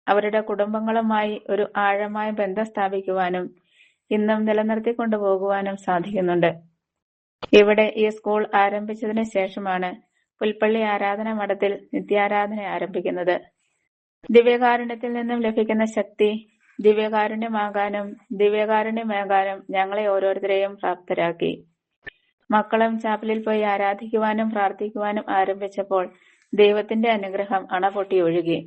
അവരുടെ കുടുംബങ്ങളുമായി ഒരു ആഴമായ ബന്ധം സ്ഥാപിക്കുവാനും ഇന്നും നിലനിർത്തിക്കൊണ്ടു പോകുവാനും സാധിക്കുന്നുണ്ട്. ഇവിടെ ഈ സ്കൂൾ ആരംഭിച്ചതിന് ശേഷമാണ് പുൽപ്പള്ളി ആരാധന മഠത്തിൽ നിത്യാരാധന ആരംഭിക്കുന്നത്. ദിവ്യകാരുണ്യത്തിൽ നിന്നും ലഭിക്കുന്ന ശക്തി ദിവ്യകാരുണ്യമേകാനും ഞങ്ങളെ ഓരോരുത്തരെയും പ്രാപ്തരാക്കി. മക്കളും ചാപ്പലിൽ പോയി ആരാധിക്കുവാനും പ്രാർത്ഥിക്കുവാനും ആരംഭിച്ചപ്പോൾ ദൈവത്തിന്റെ അനുഗ്രഹം അണപൊട്ടി ഒഴുകി.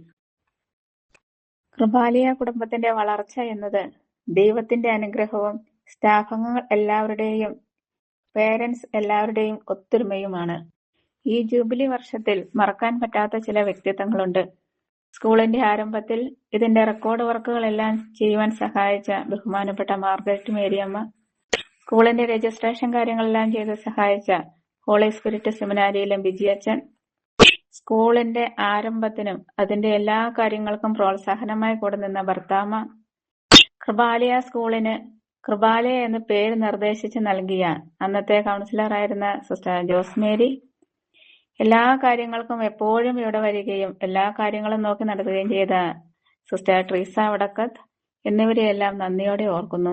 കൃപാലയ കുടുംബത്തിന്റെ വളർച്ച എന്നത് ദൈവത്തിന്റെ അനുഗ്രഹവും സ്റ്റാഫംഗങ്ങൾ എല്ലാവരുടെയും പേരൻസ് എല്ലാവരുടെയും ഒത്തൊരുമയുമാണ്. ഈ ജൂബിലി വർഷത്തിൽ മറക്കാൻ പറ്റാത്ത ചില വ്യക്തിത്വങ്ങളുണ്ട്. സ്കൂളിന്റെ ആരംഭത്തിൽ ഇതിന്റെ റെക്കോർഡ് വർക്കുകളെല്ലാം ചെയ്യുവാൻ സഹായിച്ച ബഹുമാനപ്പെട്ട മാർഗരറ്റ് മേരിയമ്മ, സ്കൂളിന്റെ രജിസ്ട്രേഷൻ കാര്യങ്ങളെല്ലാം ചെയ്ത് സഹായിച്ച ഹോളി സ്പിരിറ്റ് സെമിനാരിയിലെ ബിജിയച്ചൻ, സ്കൂളിന്റെ ആരംഭത്തിനും അതിന്റെ എല്ലാ കാര്യങ്ങൾക്കും പ്രോത്സാഹനമായി കൂടെ നിന്ന ഭർത്താമ്മ, കൃപാലയ സ്കൂളിന് കൃപാലയ എന്ന് പേര് നിർദ്ദേശിച്ച് നൽകിയ അന്നത്തെ കൗൺസിലറായിരുന്ന സിസ്റ്റർ ജോസ് മേരി, എല്ലാ കാര്യങ്ങൾക്കും എപ്പോഴും ഇവിടെ വരികയും എല്ലാ കാര്യങ്ങളും നോക്കി നടത്തുകയും ചെയ്ത സിസ്റ്റർ ട്രീസ വടക്കത്ത് എന്നിവരെയെല്ലാം നന്ദിയോടെ ഓർക്കുന്നു.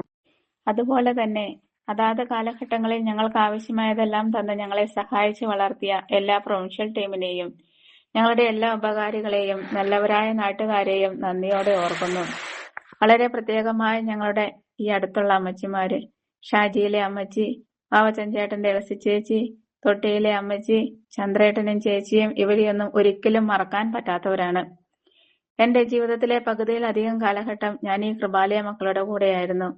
അതുപോലെ തന്നെ അതാത് കാലഘട്ടങ്ങളിൽ ഞങ്ങൾക്ക് ആവശ്യമായതെല്ലാം തന്ന് ഞങ്ങളെ സഹായിച്ച് വളർത്തിയ എല്ലാ പ്രൊവിൻഷ്യൽ ടീമിനെയും ഞങ്ങളുടെ എല്ലാ ഉപകാരികളെയും നല്ലവരായ നാട്ടുകാരെയും നന്ദിയോടെ ഓർക്കുന്നു. വളരെ പ്രത്യേകമായി ഞങ്ങളുടെ ഈ അടുത്തുള്ള അമ്മച്ചിമാര്, ഷാജിയിലെ അമ്മച്ചി, വാവച്ചൻചേട്ടന്റെ എളസി ചേച്ചി, തൊട്ടിയിലെ അമ്മച്ചി, ചന്ദ്രേട്ടനും ചേച്ചിയും ഇവരെയൊന്നും ഒരിക്കലും മറക്കാൻ പറ്റാത്തവരാണ്. എന്റെ ജീവിതത്തിലെ പകുതിയിലധികം കാലഘട്ടം ഞാൻ ഈ കൃപാലയ മക്കളുടെ കൂടെയായിരുന്നു.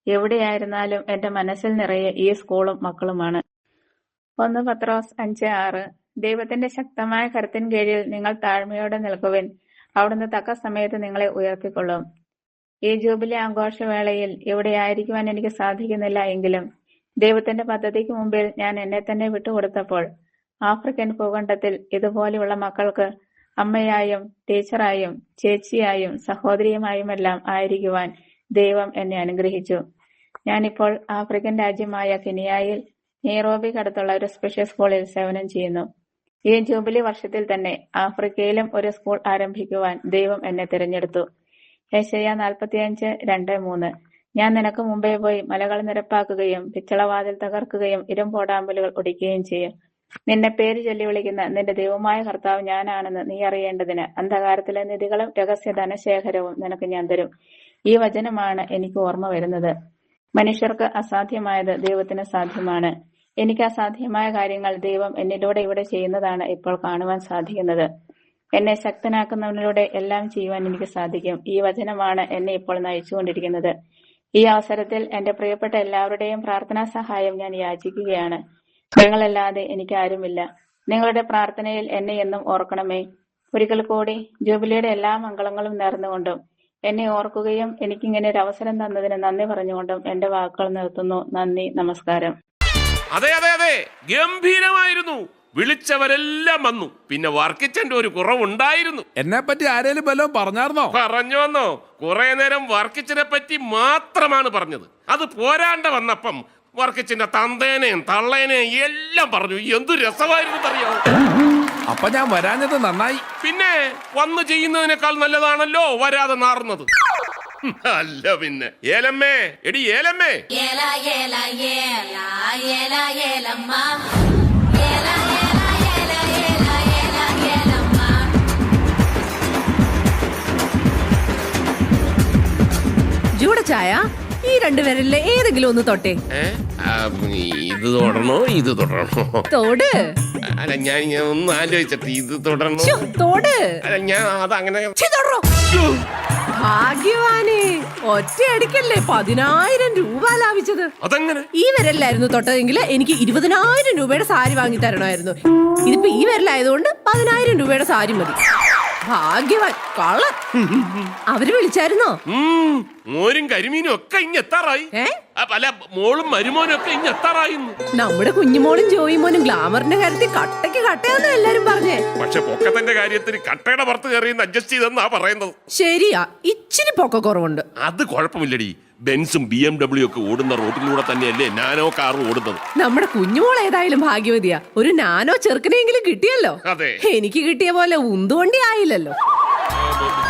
എവിടെയായിരുന്നാലും എന്റെ മനസ്സിൽ നിറയെ ഈ സ്കൂളും മക്കളുമാണ്. 1 പത്രോസ് 5:6. ദൈവത്തിന്റെ ശക്തമായ കരുത്തിൻ കീഴിൽ നിങ്ങൾ താഴ്മയോടെ നിൽക്കുവിൻ, അവിടുന്ന് തക്ക സമയത്ത് നിങ്ങളെ ഉയർത്തിക്കൊള്ളും. ഈ ജൂബിലി ആഘോഷവേളയിൽ ഇവിടെ ആയിരിക്കുവാൻ എനിക്ക് സാധിക്കുന്നില്ല എങ്കിലും ദൈവത്തിന്റെ പദ്ധതിക്ക് മുമ്പിൽ ഞാൻ എന്നെ തന്നെ വിട്ടുകൊടുത്തപ്പോൾ ആഫ്രിക്കൻ ഭൂഖണ്ഡത്തിൽ ഇതുപോലെയുള്ള മക്കൾക്ക് അമ്മയായും ടീച്ചറായും ചേച്ചിയായും സഹോദരിയുമായുമെല്ലാം ആയിരിക്കുവാൻ ദൈവം എന്നെ അനുഗ്രഹിച്ചു. ഞാനിപ്പോൾ ആഫ്രിക്കൻ രാജ്യമായ കെനിയയിൽ നെയ്റോബിക്കടുത്തുള്ള ഒരു സ്പെഷ്യൽ സ്കൂളിൽ സേവനം ചെയ്യുന്നു. ഈ ജൂബിലി വർഷത്തിൽ തന്നെ ആഫ്രിക്കയിലും ഒരു സ്കൂൾ ആരംഭിക്കുവാൻ ദൈവം എന്നെ തിരഞ്ഞെടുത്തു. യെശയ്യാ 45:2-3. ഞാൻ നിനക്ക് മുമ്പേ പോയി മലകൾ നിരപ്പാക്കുകയും പിച്ചളവാതിൽ തകർക്കുകയും ഇരുമ്പോടാമ്പലുകൾ ഒടിക്കുകയും ചെയ്യും. നിന്നെ പേര് ചൊല്ലി വിളിക്കുന്ന നിന്റെ ദൈവമായ കർത്താവ് ഞാനാണെന്ന് നീ അറിയേണ്ടതിന് അന്ധകാരത്തിലെ നിധികളും രഹസ്യ ധനശേഖരവും നിനക്ക് ഞാൻ തരും. ഈ വചനമാണ് എനിക്ക് ഓർമ്മ വരുന്നത്. മനുഷ്യർക്ക് അസാധ്യമായത് ദൈവത്തിന് സാധ്യമാണ്. എനിക്ക് അസാധ്യമായ കാര്യങ്ങൾ ദൈവം എന്നിലൂടെ ഇവിടെ ചെയ്യുന്നതാണ് ഇപ്പോൾ കാണുവാൻ സാധിക്കുന്നത്. എന്നെ ശക്തനാക്കുന്നവനിലൂടെ എല്ലാം ചെയ്യുവാൻ എനിക്ക് സാധിക്കും. ഈ വചനമാണ് എന്നെ ഇപ്പോൾ നയിച്ചുകൊണ്ടിരിക്കുന്നത്. ഈ അവസരത്തിൽ എന്റെ പ്രിയപ്പെട്ട എല്ലാവരുടെയും പ്രാർത്ഥനാ സഹായം ഞാൻ യാചിക്കുകയാണ്. നിങ്ങളല്ലാതെ എനിക്ക് ആരുമില്ല. നിങ്ങളുടെ പ്രാർത്ഥനയിൽ എന്നെ എന്നും ഓർക്കണമേ. ഒരിക്കൽ കൂടി ജൂബിലിയുടെ എല്ലാ മംഗളങ്ങളും നേർന്നുകൊണ്ടും എന്നെ ഓർക്കുകയും എനിക്കിങ്ങനെ ഒരു അവസരം തന്നതിന് നന്ദി പറഞ്ഞുകൊണ്ടും എന്റെ വാക്കുകൾ നിർത്തുന്നു. നന്ദി, നമസ്കാരം. അതെ അതെ അതെ, ഗംഭീരമായിരുന്നു. വിളിച്ചവരെല്ലാം വന്നു. പിന്നെ വർക്കിച്ചന്റെ ഒരു കുറവുണ്ടായിരുന്നു. എന്നെ പറ്റി ആരേലും വല്ലതും പറഞ്ഞാർന്നോ? പറഞ്ഞോന്നോ? കുറെ നേരം വർക്കിച്ചനെ പറ്റി മാത്രമാണ് പറഞ്ഞത്. അത് പോരാണ്ട വന്നപ്പം വർക്കിച്ചിന്റെ തന്തേനെയും തള്ളേനെയും എല്ലാം പറഞ്ഞു. എന്തു രസമായിരുന്നു അറിയാമോ? അപ്പൊ ഞാൻ വരാഞ്ഞത് നന്നായി. പിന്നെ വന്നു ചെയ്യുന്നതിനേക്കാൾ നല്ലതാണല്ലോ വരാതെ നാറുന്നത്. അല്ല പിന്നെ. ഏലമ്മേ, എടി ഏലമ്മേ, ചായ ഈ രണ്ടുപേരിലെ ഏതെങ്കിലും ഒന്ന് തൊട്ടേ. ഇത് തൊടണോ ഇത് തൊടണോ? തോട്. അല്ല ഞാൻ ഒന്ന് ആലോചിച്ചിട്ട് ഇത് തൊടണോ? തോട്. അല്ല ഞാൻ അതങ്ങനെ. ഭാഗ്യവാനെ, ഒറ്റയടിക്കല്ലേ 10,000 രൂപ ലാഭിച്ചത്. അതെങ്ങനെ? ഈ വിരലിലായിരുന്നു തൊട്ടതെങ്കിൽ എനിക്ക് 20,000 രൂപയുടെ സാരി വാങ്ങി തരണമായിരുന്നു. ഇതിപ്പോ ഈ വിരലായതുകൊണ്ട് 10,000 രൂപയുടെ സാരി മതി. ഭാഗ്യവാൻ. കള്ളൻ. അവര് വിളിച്ചായിരുന്നോ? മോരും കരിമീനും ഒക്കെ ഇങ്ങെത്താറായി. അല്ല, മോളും മരുമോനും ഒക്കെ ഇങ്ങെത്താറായി. നമ്മുടെ കുഞ്ഞുമോളും ജോയിമോനും ഗ്ലാമറിന്റെ കാര്യത്തിൽ കട്ടയ്ക്ക് കട്ടയാന്ന് എല്ലാരും പറഞ്ഞേ. പക്ഷെ പൊക്കത്തിന്റെ കാര്യത്തിന് കട്ടയുടെ പുറത്ത് കയറിയെന്ന് അഡ്ജസ്റ്റ് ചെയ്തെന്നാ പറയുന്നത്. ശരിയാ, ഇച്ചിരി പൊക്ക കുറവുണ്ട്. അത് കുഴപ്പമില്ലടി. ബെൻസും BMW ഒക്കെ ഓടുന്ന റോഡിലൂടെ തന്നെയല്ലേ നാനോ കാർ ഓടുന്നത്. നമ്മുടെ കുഞ്ഞുമോൾ ഏതായാലും ഭാഗ്യവതിയാ. ഒരു നാനോ ചെറുക്കനെങ്കിലും കിട്ടിയല്ലോ. അതെ, എനിക്ക് കിട്ടിയ പോലെ ഉന്തുവണ്ടി ആയില്ലല്ലോ.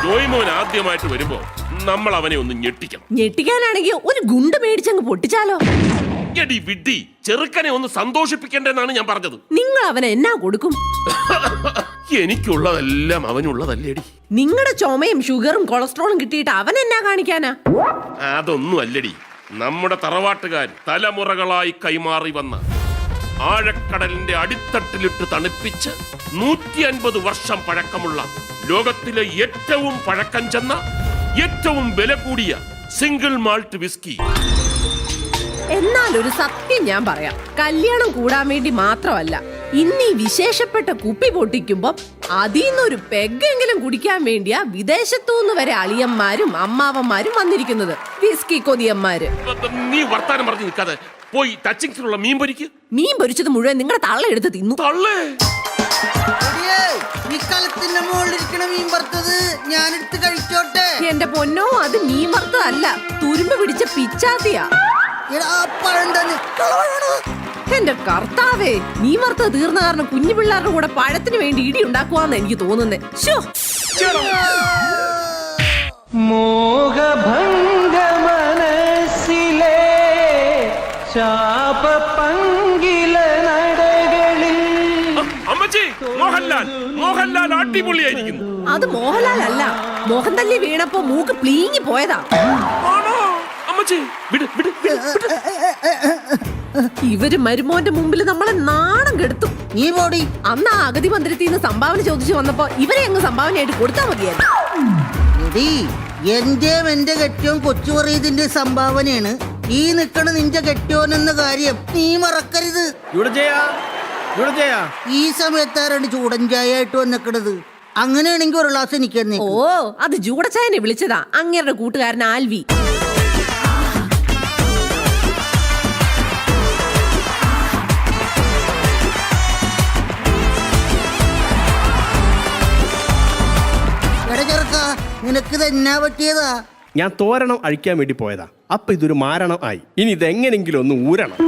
ജോയിമോൻ ആദ്യമായിട്ട് വരുമ്പോ നമ്മൾ അവനെ ഒന്ന് ഞെട്ടിക്കണം. ഞെട്ടിക്കാനാണെങ്കിൽ ഒരു ഗുണ്ട് മേടിച്ചങ്ങ് പൊട്ടിച്ചാലോ? എടി വിഡ്ഢി, ചെറുക്കനെ ഒന്ന് സന്തോഷിപ്പിക്കണ്ടെന്നാണ് ഞാൻ പറഞ്ഞത്. നിങ്ങൾ അവനെ എന്നാ കൊടുക്കും? എനിക്കുള്ളതെല്ലാം അവനുള്ളതല്ലേടി. നിങ്ങളുടെ ചുമയും ഷുഗറും കൊളസ്ട്രോളും കിട്ടിയിട്ട് അവൻ എന്നാ കാണിക്കാനാ? അതൊന്നും അല്ലടി. നമ്മുടെ തറവാട്ടുകാർ തലമുറകളായി കൈമാറി വന്ന ആഴക്കടലിന്റെ അടിത്തട്ടിലിട്ട് തണുപ്പിച്ച് 150 വർഷം പഴക്കമുള്ള ലോകത്തിലെ ഏറ്റവും പഴക്കം ചെന്ന ഏറ്റവും വില കൂടിയ സിംഗിൾ മാൾട്ട് വിസ്കി. എന്നാൽ ഒരു സത്യം ഞാൻ പറയാം. കല്യാണം കൂടാൻ വേണ്ടി മാത്രമല്ല, ഇന്ന് ഈ വിശേഷപ്പെട്ട കുപ്പി പൊട്ടിക്കുമ്പോ അതിന്നൊരു പെഗ്ഗെങ്കിലും കുടിക്കാൻ വേണ്ടിയാ വിദേശത്തുനിന്ന് വരെ അളിയന്മാരും അമ്മാവന്മാരും വന്നിരിക്കുന്നത്. വിസ്കി കൊതിയന്മാര്. നീ വർത്താനം പറഞ്ഞു നിൽക്കാതെ പോയി ടച്ചിങ്സിലുള്ള മീൻ പൊരിക്ക്. മീൻ പൊരിച്ചത് മുഴുവൻ നിങ്ങളുടെ തള്ള എടുത്ത് തിന്നു. തള്ളേ, ഇക്കാലത്തിന്റെ മുകളിലിരിക്കണ മീൻ വറുത്തത് ഞാൻ എടുത്ത് കഴിച്ചോട്ടെ. എന്റെ പൊന്നോ, അത് മീൻ വറുത്തതല്ല, തുരുമ്പ് പിടിച്ച പിച്ചാത്തിയാ. എന്റെ കർത്താവേ, മീൻ വറുത്തത് തീർന്ന കാരണം കുഞ്ഞു പിള്ളേരുടെ കൂടെ പഴത്തിന് വേണ്ടി ഇടി ഉണ്ടാക്കുവാന്ന് എനിക്ക് തോന്നുന്നേ. മോഹഭംഗ മനസ്സിലെ ശാപപങ്കില നടകളിൽ. അമ്മച്ചി, മോഹൻലാൽ അടിപൊളിയായിരിക്കുന്നു. അത് മോഹൻലാൽ അല്ല, മോഹൻതല്ലി വീണപ്പോ മൂക്ക് പ്ലീങ്ങി പോയതാ. ഇവര് മരുമോന്റെ മുമ്പിൽ നമ്മളെ നാണം കെടുത്തും. നീ പോടി. അന്ന് ആ അഗതി മന്ദിരത്തിൽ നിന്ന് സംഭാവന ചോദിച്ചു വന്നപ്പോ ഇവരെ അങ്ങ് സംഭാവനയായിട്ട് കൊടുത്താൽ മതിയായിരുന്നു. എന്റെ കെട്ടിയോൻ കൊച്ചു പറയതിന്റെ സംഭാവനയാണ് ഈ നിക്കണ നിന്റെ കെട്ടിയോനെന്ന കാര്യം നീ മറക്കരുത്. ഈ സമയത്താരാണ് ചൂടൻ ചായ ആയിട്ട് വന്നിക്കണത്? അങ്ങനെയാണെങ്കിൽ ഒരു ഗ്ലാസ് എനിക്ക് തന്നെ. ഓ, അത് ചൂടച്ചായനെ വിളിച്ചതാ അങ്ങേരുടെ കൂട്ടുകാരൻ ആൽവി. നിനക്ക് തന്നെ പറ്റിയതാ. ഞാൻ തോരണം അഴിക്കാൻ വേണ്ടി പോയതാ. അപ്പൊ ഇതൊരു മാരണം ആയി. ഇനി ഇതെങ്ങനെങ്കിലും ഒന്ന് ഊരണം.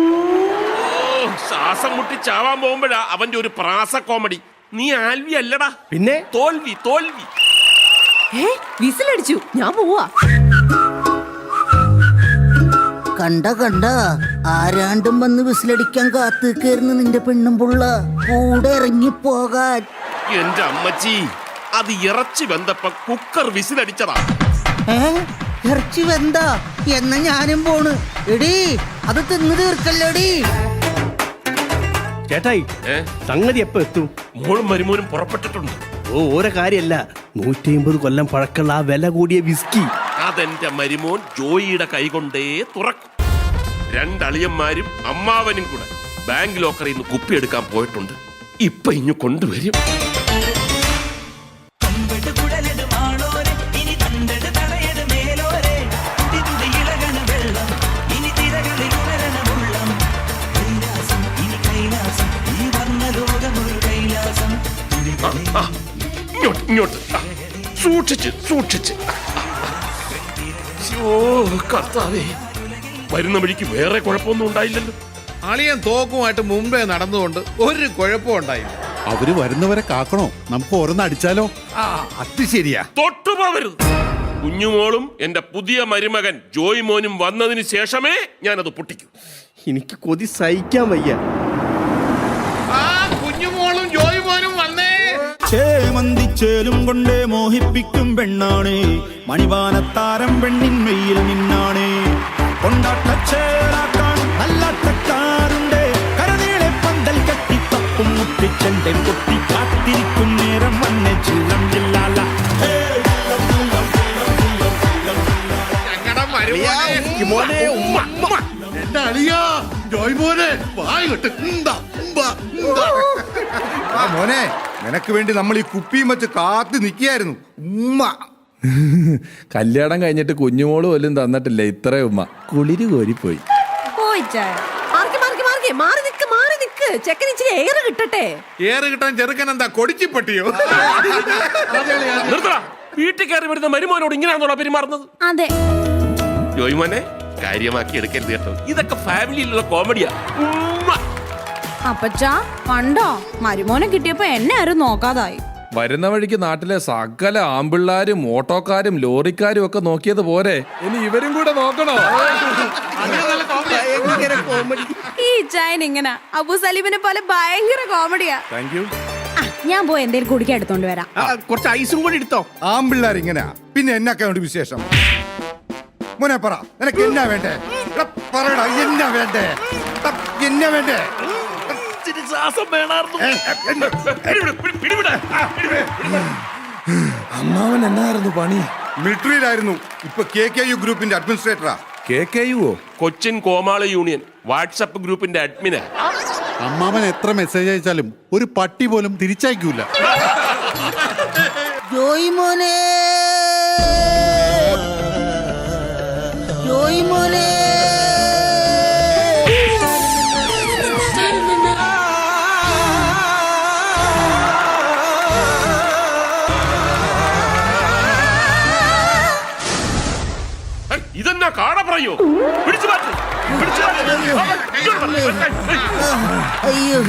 ശ്വാസം മുട്ടി ചാവാൻ പോകുമ്പോഴാ അവന്റെ ഒരു പ്രാസ കോമഡി. നീ ആൽവി അല്ലടാ, പിന്നെ തോൽവി തോൽവി. വിസിലടിച്ചു, ഞാൻ പോവാ. കണ്ട ആരാണ്ടും വന്ന് വിസിലടിക്കാൻ കാത്തു കയറുന്ന നിന്റെ പെണ്ണും പുള്ള കൂടെ ഇറങ്ങി പോകാൻ. എന്റെ അമ്മച്ചി, അത് ഇറച്ചി വെന്തപ്പോ കുക്കർ വിസിലടിച്ചതാ. ഇറച്ചി വെന്ത എന്ന ഞാനും പോണ്. എടീ അത് തിന്നു തീർക്കല്ലോടി. ചേട്ടായി, സംഗതി എപ്പോ എത്തും? മോളും മരുമോനും പുറപ്പെട്ടിട്ടുണ്ട്. ഓരോ കാര്യല്ല, 150 കൊല്ലം പഴക്കമുള്ള ആ വില കൂടിയ വിസ്കി അതെന്റെ മരുമോൻ ജോയിയുടെ കൈകൊണ്ടേ തുറക്കും. 2 അളിയന്മാരും അമ്മാവനും കൂടെ ബാങ്ക് ലോക്കറിൽ നിന്ന് കുപ്പിയെടുക്കാൻ പോയിട്ടുണ്ട്. ഇപ്പൊ ഇഞ്ഞു കൊണ്ടുവരും. ഇങ്ങോട്ട് സൂക്ഷിച്ച്. കർത്താവേ, വരുന്ന വഴിക്ക് വേറെ കുഴപ്പമൊന്നും ഉണ്ടായില്ലല്ലോ. അളിയൻ തോക്കുമായിട്ട് മുമ്പേ നടന്നുകൊണ്ട് ഒരു കുഴപ്പം ഉണ്ടായില്ല. അവര് വരുന്നവരെ കാക്കണോ? നമുക്ക് ഓരോന്ന് അടിച്ചാലോ? അത് ശരിയാ. തൊട്ടുപോവരുത്. കുഞ്ഞുമോളും എന്റെ പുതിയ മരുമകൻ ജോയ് മോനും വന്നതിന് ശേഷമേ ഞാനത് പൊട്ടിക്കൂ. എനിക്ക് കൊതി സഹിക്കാൻ വയ്യ. കുഞ്ഞുമോളും ജോയ് മോനും വന്നേ. ചേലും കൊണ്ടേ മോഹിപ്പിക്കും പെണ്ണാണ്, മണിവാനത്താരം പെണ്ണിൻ മെയ്യിൽ നിന്നാണ്. കൊണ്ടാട്ടച്ചേരാക്കാൻ നല്ലാട്ടക്കാരുണ്ട്, കരനീളെ പന്തൽ കെട്ടി തപ്പും മുട്ടിച്ചെണ്ടൻ കൊട്ടി കാത്തിരിക്കും നേരം വന്നെ ചില്ലം ജില്ലാല. എന്റെ അളിയാ ജോയ് മോനെ, വായിട്ട് മോനെ, നിനക്ക് വേണ്ടി നമ്മൾ ഈ കുപ്പിയും വെച്ച് കാത്തു നിൽക്കുകയായിരുന്നു. ഉമ്മ കല്യാണം കഴിഞ്ഞിട്ട് കുഞ്ഞുമോള് പോലും തന്നിട്ടില്ല ഇത്ര ഉമ്മ. കുളിര് കോരിപ്പോയി. മാറി നിക്ക്. ചെക്കൻ ഇച്ചിരി എയർ കിട്ടട്ടെ. ഏറ് കിട്ടാൻ ചെറുക്കൻ എന്താ കൊടിച്ചിപ്പട്ടിയോ? വീട്ടിൽ കയറി വരുന്ന മരുമോനോട് ഇങ്ങനെയാണോടാ പെരുമാറുന്നത്? അതെ ജോയ് മോനെ, കാര്യമാക്കി എടുക്കരുത് കേട്ടോ. ഇതൊക്കെ ഫാമിലിയിലുള്ള കോമഡിയാ. അപ്പച്ചാ, കണ്ടോ മരുമോനെ കിട്ടിയപ്പോ എന്നെ ആരും നോക്കാതായി. വരുന്ന വഴിക്ക് നാട്ടിലെ സകല ആമ്പിള്ളാരും ഓട്ടോക്കാരും ലോറിക്കാരും ഒക്കെ നോക്കിയത് പോരെ, ഇനി ഇവരും കൂടെ നോക്കണോ? ഈ ചായൻ ഇങ്ങനെ അബു സലീമിനെ പോലെ ഭയങ്കര കോമഡിയാ. Thank you. ഞാൻ പോയി എന്തേലും കുടിക്കാൻ എടുത്തോണ്ട് വരാം. കുറച്ച് ഐസും കൂടി എടുത്തോ. ആമ്പിള്ളേർ ഇങ്ങനെ. പിന്നെ എന്നൊക്കെ ഉണ്ട് വിശേഷം? മോനെ പറ, നിനക്ക് എന്നാ വേണ്ടേ? പറയടാ, എന്നാ വേണ്ടേ? എന്നാ വേണ്ടേ? അമ്മാവൻ എന്നായിരുന്നു പണി? മിലിറ്ററിയിലായിരുന്നു. ഇപ്പൊ KKU ഗ്രൂപ്പിന്റെ അഡ്മിനിസ്ട്രേറ്ററാ. KKU കൊച്ചിൻ കോമാളി യൂണിയൻ വാട്സപ്പ് ഗ്രൂപ്പിന്റെ അഡ്മിനാ. അമ്മാവൻ എത്ര മെസ്സേജ് അയച്ചാലും ഒരു പട്ടി പോലും തിരിച്ചയക്കൂല. ജോയ് മോനെ, ജോയ് മോനെ. ഇതെന്നാ കാട പറയോ? പിടിച്ചു മാറ്റി. അയ്യോ,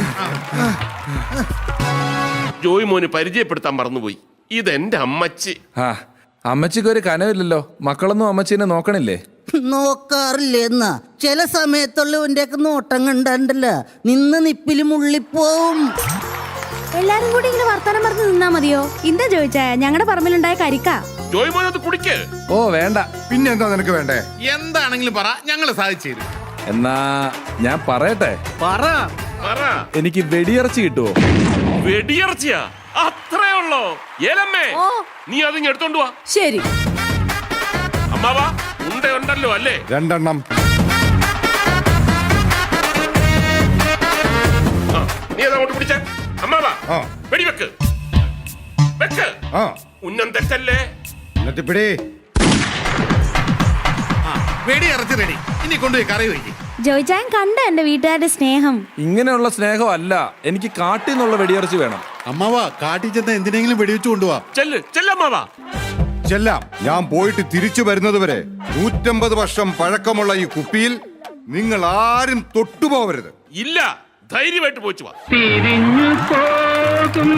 ജോയ് മോന് പരിചയപ്പെടുത്താൻ മറന്നുപോയി. ഇതെന്റെ അമ്മച്ചി. അമ്മച്ചിക്ക് ഒരു കനവില്ലല്ലോ. മക്കളൊന്നും അമ്മച്ചീനെ നോക്കണില്ലേ? നോക്കാറില്ലേ എന്നാ? ചില സമയത്തുള്ളവന്റെ ഒക്കെ നോട്ടം കണ്ടല്ല നിന്ന് നിപ്പിലും ഉള്ളിപ്പോവും. എല്ലാരും കൂടി ഇങ്ങനെ വർത്താനം പറഞ്ഞ് നിന്നാ മതിയോ? എന്താ ചോദിച്ചാ? ഞങ്ങളുടെ പറമ്പിലുണ്ടായ കരിക്കാ. ജോയ് മോനത് കുടിക്ക്. ഓ വേണ്ട. പിന്നെ എന്താ നിനക്ക് വേണ്ടേ? എന്താണെങ്കിലും പറ, ഞങ്ങള് സാധിച്ചു തരും. എന്നാ ഞാൻ പറയട്ടെ? പറ. എനിക്ക് വെടിയിറച്ചി കിട്ടുവോ? വെടിയിറച്ചിയാ? അത്രേ ഉള്ളോ? ഏലമ്മേ, നീ അതിങ്ങ് എടുത്തോണ്ട് വാ. ശരി. അമ്മാവാ, ഉണ്ടല്ലോ അല്ലേ? 2 എണ്ണം. നീ അതങ്ങോട്ട് പിടിച്ച. അമ്മാവാ, വെടിവെക്ക്. വെക്ക്. ഉന്നം തെറ്റല്ലേ? എന്നിട്ട് പിടി. വെടിയിറച്ചി റെഡി. ഇനി കൊണ്ടുപോയി കറി വയ്ക്കും. ജോയിച്ചായൻ കണ്ട എന്റെ വീട്ടുകാരുടെ സ്നേഹം. ഇങ്ങനെയുള്ള സ്നേഹം അല്ല, എനിക്ക് കാട്ടിൽ നിന്നുള്ള വെടിയിറച്ചി വേണം. അമ്മാവാ, കാട്ടിൽ ചെന്ന് എന്തിനെങ്കിലും വെടിവെച്ച് കൊണ്ടുപോവാ. ചെല്ലമ്മാവാ. ചെല്ലാം. ഞാൻ പോയിട്ട് തിരിച്ചു വരുന്നത് വരെ 150 വർഷം പഴക്കമുള്ള ഈ കുപ്പിയിൽ നിങ്ങൾ ആരും തൊട്ടുപോകരുത്. ഇല്ല, ധൈര്യമായിട്ട് പോയിച്ചു വാ. തിരിഞ്ഞു പോകും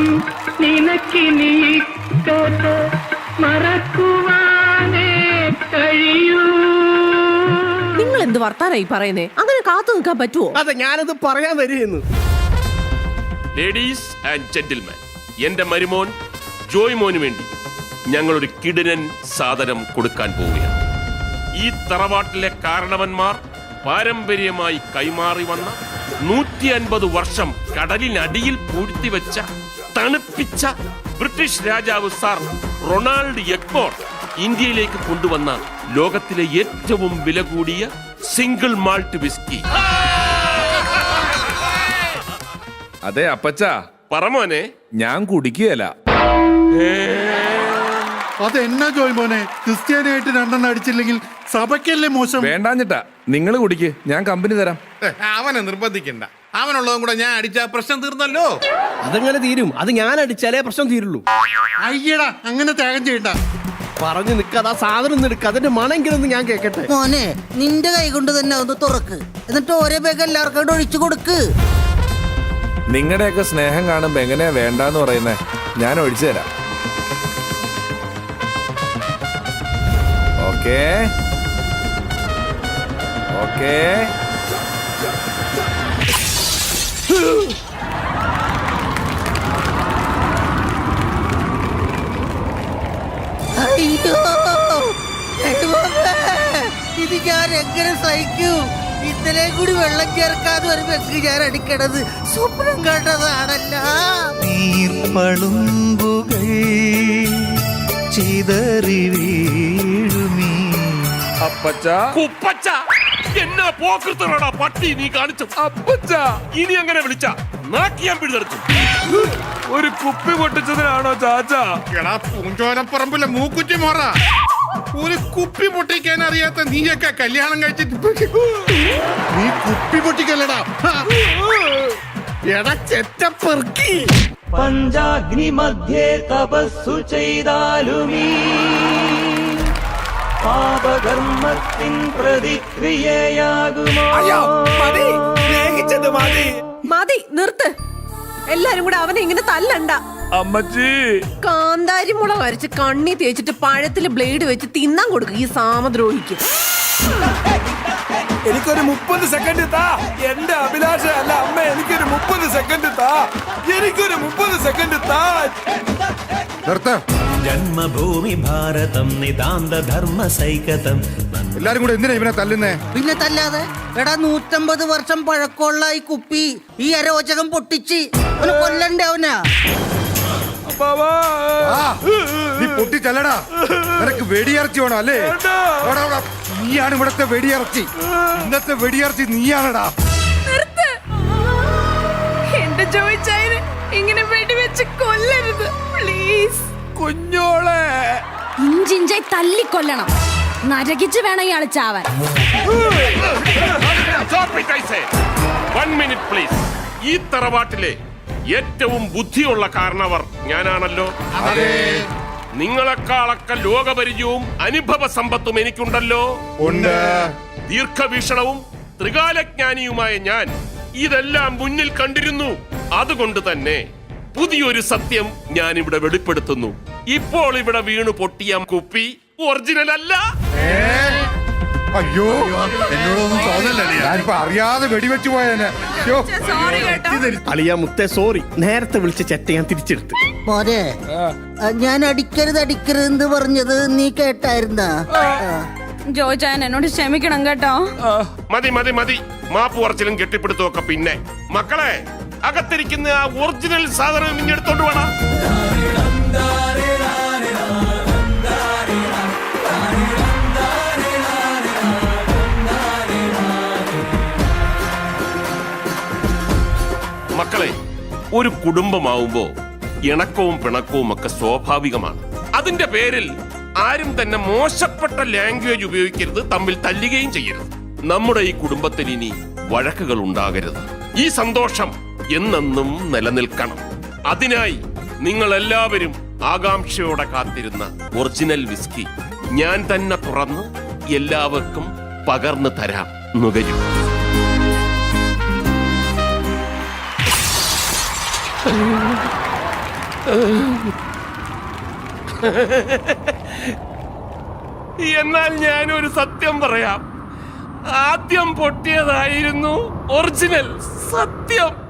നിനക്കിനി മറക്കുവാനേ കഴിയൂ. നിങ്ങൾ എന്ത് വർത്താനായി പറയുന്നേ? അങ്ങനെ കാത്തു നിൽക്കാൻ പറ്റുമോ? അതെ, ഞാനത് പറയാൻ വരികയെന്ന്. ലേഡീസ് ആൻഡ് ജെന്റിൽമാൻ, എന്റെ മരുമോൻ ജോയ് മോന് വേണ്ടി ഞങ്ങളൊരു കിടിലൻ സാധനം കൊടുക്കാൻ പോവുകയാണ്. ഈ തറവാട്ടിലെ കാരണവന്മാർ പാരമ്പര്യമായി കൈമാറി വന്ന 150 വർഷം കടലിനടിയിൽ പൂഴ്ത്തിവെച്ച തണുപ്പിച്ച ബ്രിട്ടീഷ് രാജാവ് സാർ റൊണാൾഡ് എഗ്മോർ ഇന്ത്യയിലേക്ക് കൊണ്ടുവന്ന ലോകത്തിലെ ഏറ്റവും വില കൂടിയ സിംഗിൾ മാൾട്ട് വിസ്കി. അതെ അപ്പച്ച, പറമോനെ, ഞാൻ കുടിക്കുകയല്ല. അതെന്നാ ജോയ് മോനെ, ക്രിസ്ത്യാനായിട്ട് 2 അടിച്ചില്ലെങ്കിൽ സഭയ്ക്കല്ലേ മോശം? വേണ്ടാഞ്ഞിട്ടാ, നിങ്ങൾ കുടിക്ക്, ഞാൻ കമ്പനി തരാം. അവനെ നിർബന്ധിക്കണ്ട. അവനുള്ളതും കൂടെ ഞാൻ അടിച്ച പ്രശ്നം തീർന്നല്ലോ. അതെങ്ങനെ തീരും? അത് ഞാൻ അടിച്ചാലേ പ്രശ്നം തീരുള്ളൂ. അയ്യടാ, അങ്ങനെ ത്യാഗം ചെയ്യണ്ട. പറഞ്ഞു നിൽക്കാതെ ആ സാധനം ഒന്ന് എടുക്കുക. അതിന്റെ മണെങ്കിലും ഞാൻ കേക്കട്ടെ. മോനെ, നിന്റെ കൈ കൊണ്ട് തന്നെ ഒന്ന് തുറക്ക്, എന്നിട്ട് ഓരോ ബാഗ് എല്ലാവർക്കും ഒഴിച്ചു കൊടുക്ക്. നിങ്ങളുടെയൊക്കെ സ്നേഹം കാണുമ്പോ എങ്ങനെയാ വേണ്ടാന്ന് പറയുന്നേ? ഞാൻ ഒഴിച്ചു തരാം. Okay okay. അയ്യോ, ഇത് ഞാൻ എങ്ങനെ സഹിക്കൂ? ഇന്നലെ കൂടി വെള്ളം ചേർക്കാതെ ഒരു വെക്ക് ഞാൻ അടിക്കണത് സ്വപ്നം കണ്ടതാണല്ല. നീർപ്പളുങ്കുകൾ ചിതറി വീഴുമീ. അപ്പച്ച, കുപ്പച്ച, എന്നാ പോക്കൃത്തടാ പട്ടി നീ കാണിച്ചു. അപ്പച്ച, ഇനി അങ്ങനെ വിളിച്ച നാക്കിയാൻ പിടിതെടുത്തു. ഒരു കുപ്പി പൊട്ടിച്ചതിനാണോ ചാച്ചാ? എടാ പൂഞ്ചോരപ്പറമ്പിലെ മൂക്കുറ്റി മോറ, ഒരു കുപ്പി പൊട്ടിക്കാൻ അറിയാത്ത നീയൊക്കെ കല്യാണം കഴിച്ചിട്ട് നീ കുപ്പി പൊട്ടിക്കല്ലടാ. എടാ ചെറ്റപ്പെറുക്കി. പഞ്ചാഗ്നി മധ്യേ തപസ്സു ചെയ്താലുമീ പാപകർമ്മത്തിൻ പ്രതിക്രിയയാകുമോ? മതി, നിർത്ത്. എല്ലാരും കൂടെ അവനെ ഇങ്ങനെ തല്ലണ്ട. അമ്മച്ചി, കാന്താരി മുളക് അരച്ച് കണ്ണി തേച്ചിട്ട് പഴത്തില് ബ്ലേഡ് വെച്ച് തിന്നാൻ കൊടുക്കും ഈ സാമദ്രോഹിക്ക്. എനിക്കൊരു 30 സെക്കൻഡ് താ. എന്റെ അഭിലാഷ അല്ല അമ്മ, എനിക്കൊരു 30 സെക്കൻഡ് താ. എനിക്കൊരു 30 സെക്കൻഡ് താ. ജന്മഭൂമി ഭാരതം നിതാന്ത ധർമ്മ സൈകതം. എല്ലാരും കൂടെ എന്തിനാ ഇവനെ തല്ലുന്നേ? പിന്നെ തല്ലാതെ. എടാ, 150 വർഷം പഴക്കമുള്ള ഈ കുപ്പി ഈ അരോചകം പൊട്ടിച്ച് അവനെ കൊല്ലണ്ടേ അവനാ? നീ പൊട്ടിച്ചല്ലടാ, നിനക്ക് വെടിയിറച്ചി വേണോ അല്ലേ? നീയാണ് ഇവിടത്തെ വെടിയിറച്ചി. ഇന്നത്തെ വെടിയിറച്ചി നീയാണടാ. എന്റെ ജോയിച്ചായന് ഇങ്ങനെ വെടിവെച്ച് കൊല്ലരുത് പ്ലീസ്. കുഞ്ഞോളെ ഇഞ്ചിഞ്ചായി തല്ലിക്കൊല്ലണം. നരകിച്ച് വേണം ഇയാള് ചാവാൻ. 1 മിനിറ്റ് പ്ലീസ്. ഈ തറവാട്ടിലെ ഏറ്റവും ബുദ്ധിയുള്ള കാരണവർ ഞാനാണല്ലോ. നിങ്ങളെക്കാളൊക്കെ ലോകപരിചയവും അനുഭവ സമ്പത്തും എനിക്കുണ്ടല്ലോ. ദീർഘവീക്ഷണവും ത്രികാലജ്ഞാനിയുമായ ഞാൻ ഇതെല്ലാം മുന്നിൽ കണ്ടിരുന്നു. അതുകൊണ്ട് തന്നെ പുതിയൊരു സത്യം ഞാൻ ഇവിടെ വെളിപ്പെടുത്തുന്നു. ഇപ്പോൾ ഇവിടെ വീണു പൊട്ടിയ കുപ്പി ഒറിജിനൽ അല്ല. അയ്യോ, എന്നോടൊന്നും തോന്നല്ലേ, ഞാനിപ്പോ അറിയാതെ വെടിവെച്ചു പോയേനെ. അളിയ മുത്തേ, സോറി. നേരത്തെ വിളിച്ച ചെറ്റ ഞാൻ തിരിച്ചെടുത്ത്. മോനെ, ഞാൻ അടിക്കരുത് എന്ന് പറഞ്ഞത് നീ കേട്ടായിരുന്നാ? ജോയിച്ചായൻ എന്നോട് ക്ഷമിക്കണം കേട്ടോ. മതി മതി മതി, മാപ്പ് പറച്ചിലും കെട്ടിപ്പിടുത്തും ഒക്കെ പിന്നെ. മക്കളെ, അകത്തിരിക്കുന്ന ആ ഒറിജിനൽ സാധനം ഇങ്ങെടുത്തോണ്ട് വേണം. മക്കളെ, ഒരു കുടുംബമാവുമ്പോ ഇണക്കവും പിണക്കവും ഒക്കെ സ്വാഭാവികമാണ്. അതിന്റെ പേരിൽ ആരും തന്നെ മോശപ്പെട്ട ലാംഗ്വേജ് ഉപയോഗിക്കരുത്, തമ്മിൽ തല്ലുകയും ചെയ്യരുത്. നമ്മുടെ ഈ കുടുംബത്തിൽ ഇനി വഴക്കുകൾ ഉണ്ടാകരുത്. ഈ സന്തോഷം എന്നെന്നും നിലനിൽക്കണം. അതിനായി നിങ്ങൾ എല്ലാവരും ആകാംക്ഷയോടെ കാത്തിരുന്ന ഒറിജിനൽ വിസ്കി ഞാൻ തന്നെ തുറന്ന് എല്ലാവർക്കും പകർന്നു തരാം. നുകരും. എന്നാൽ ഞാനൊരു സത്യം പറയാം. ആദ്യം പൊട്ടിയതായിരുന്നു ഒറിജിനൽ. സത്യം.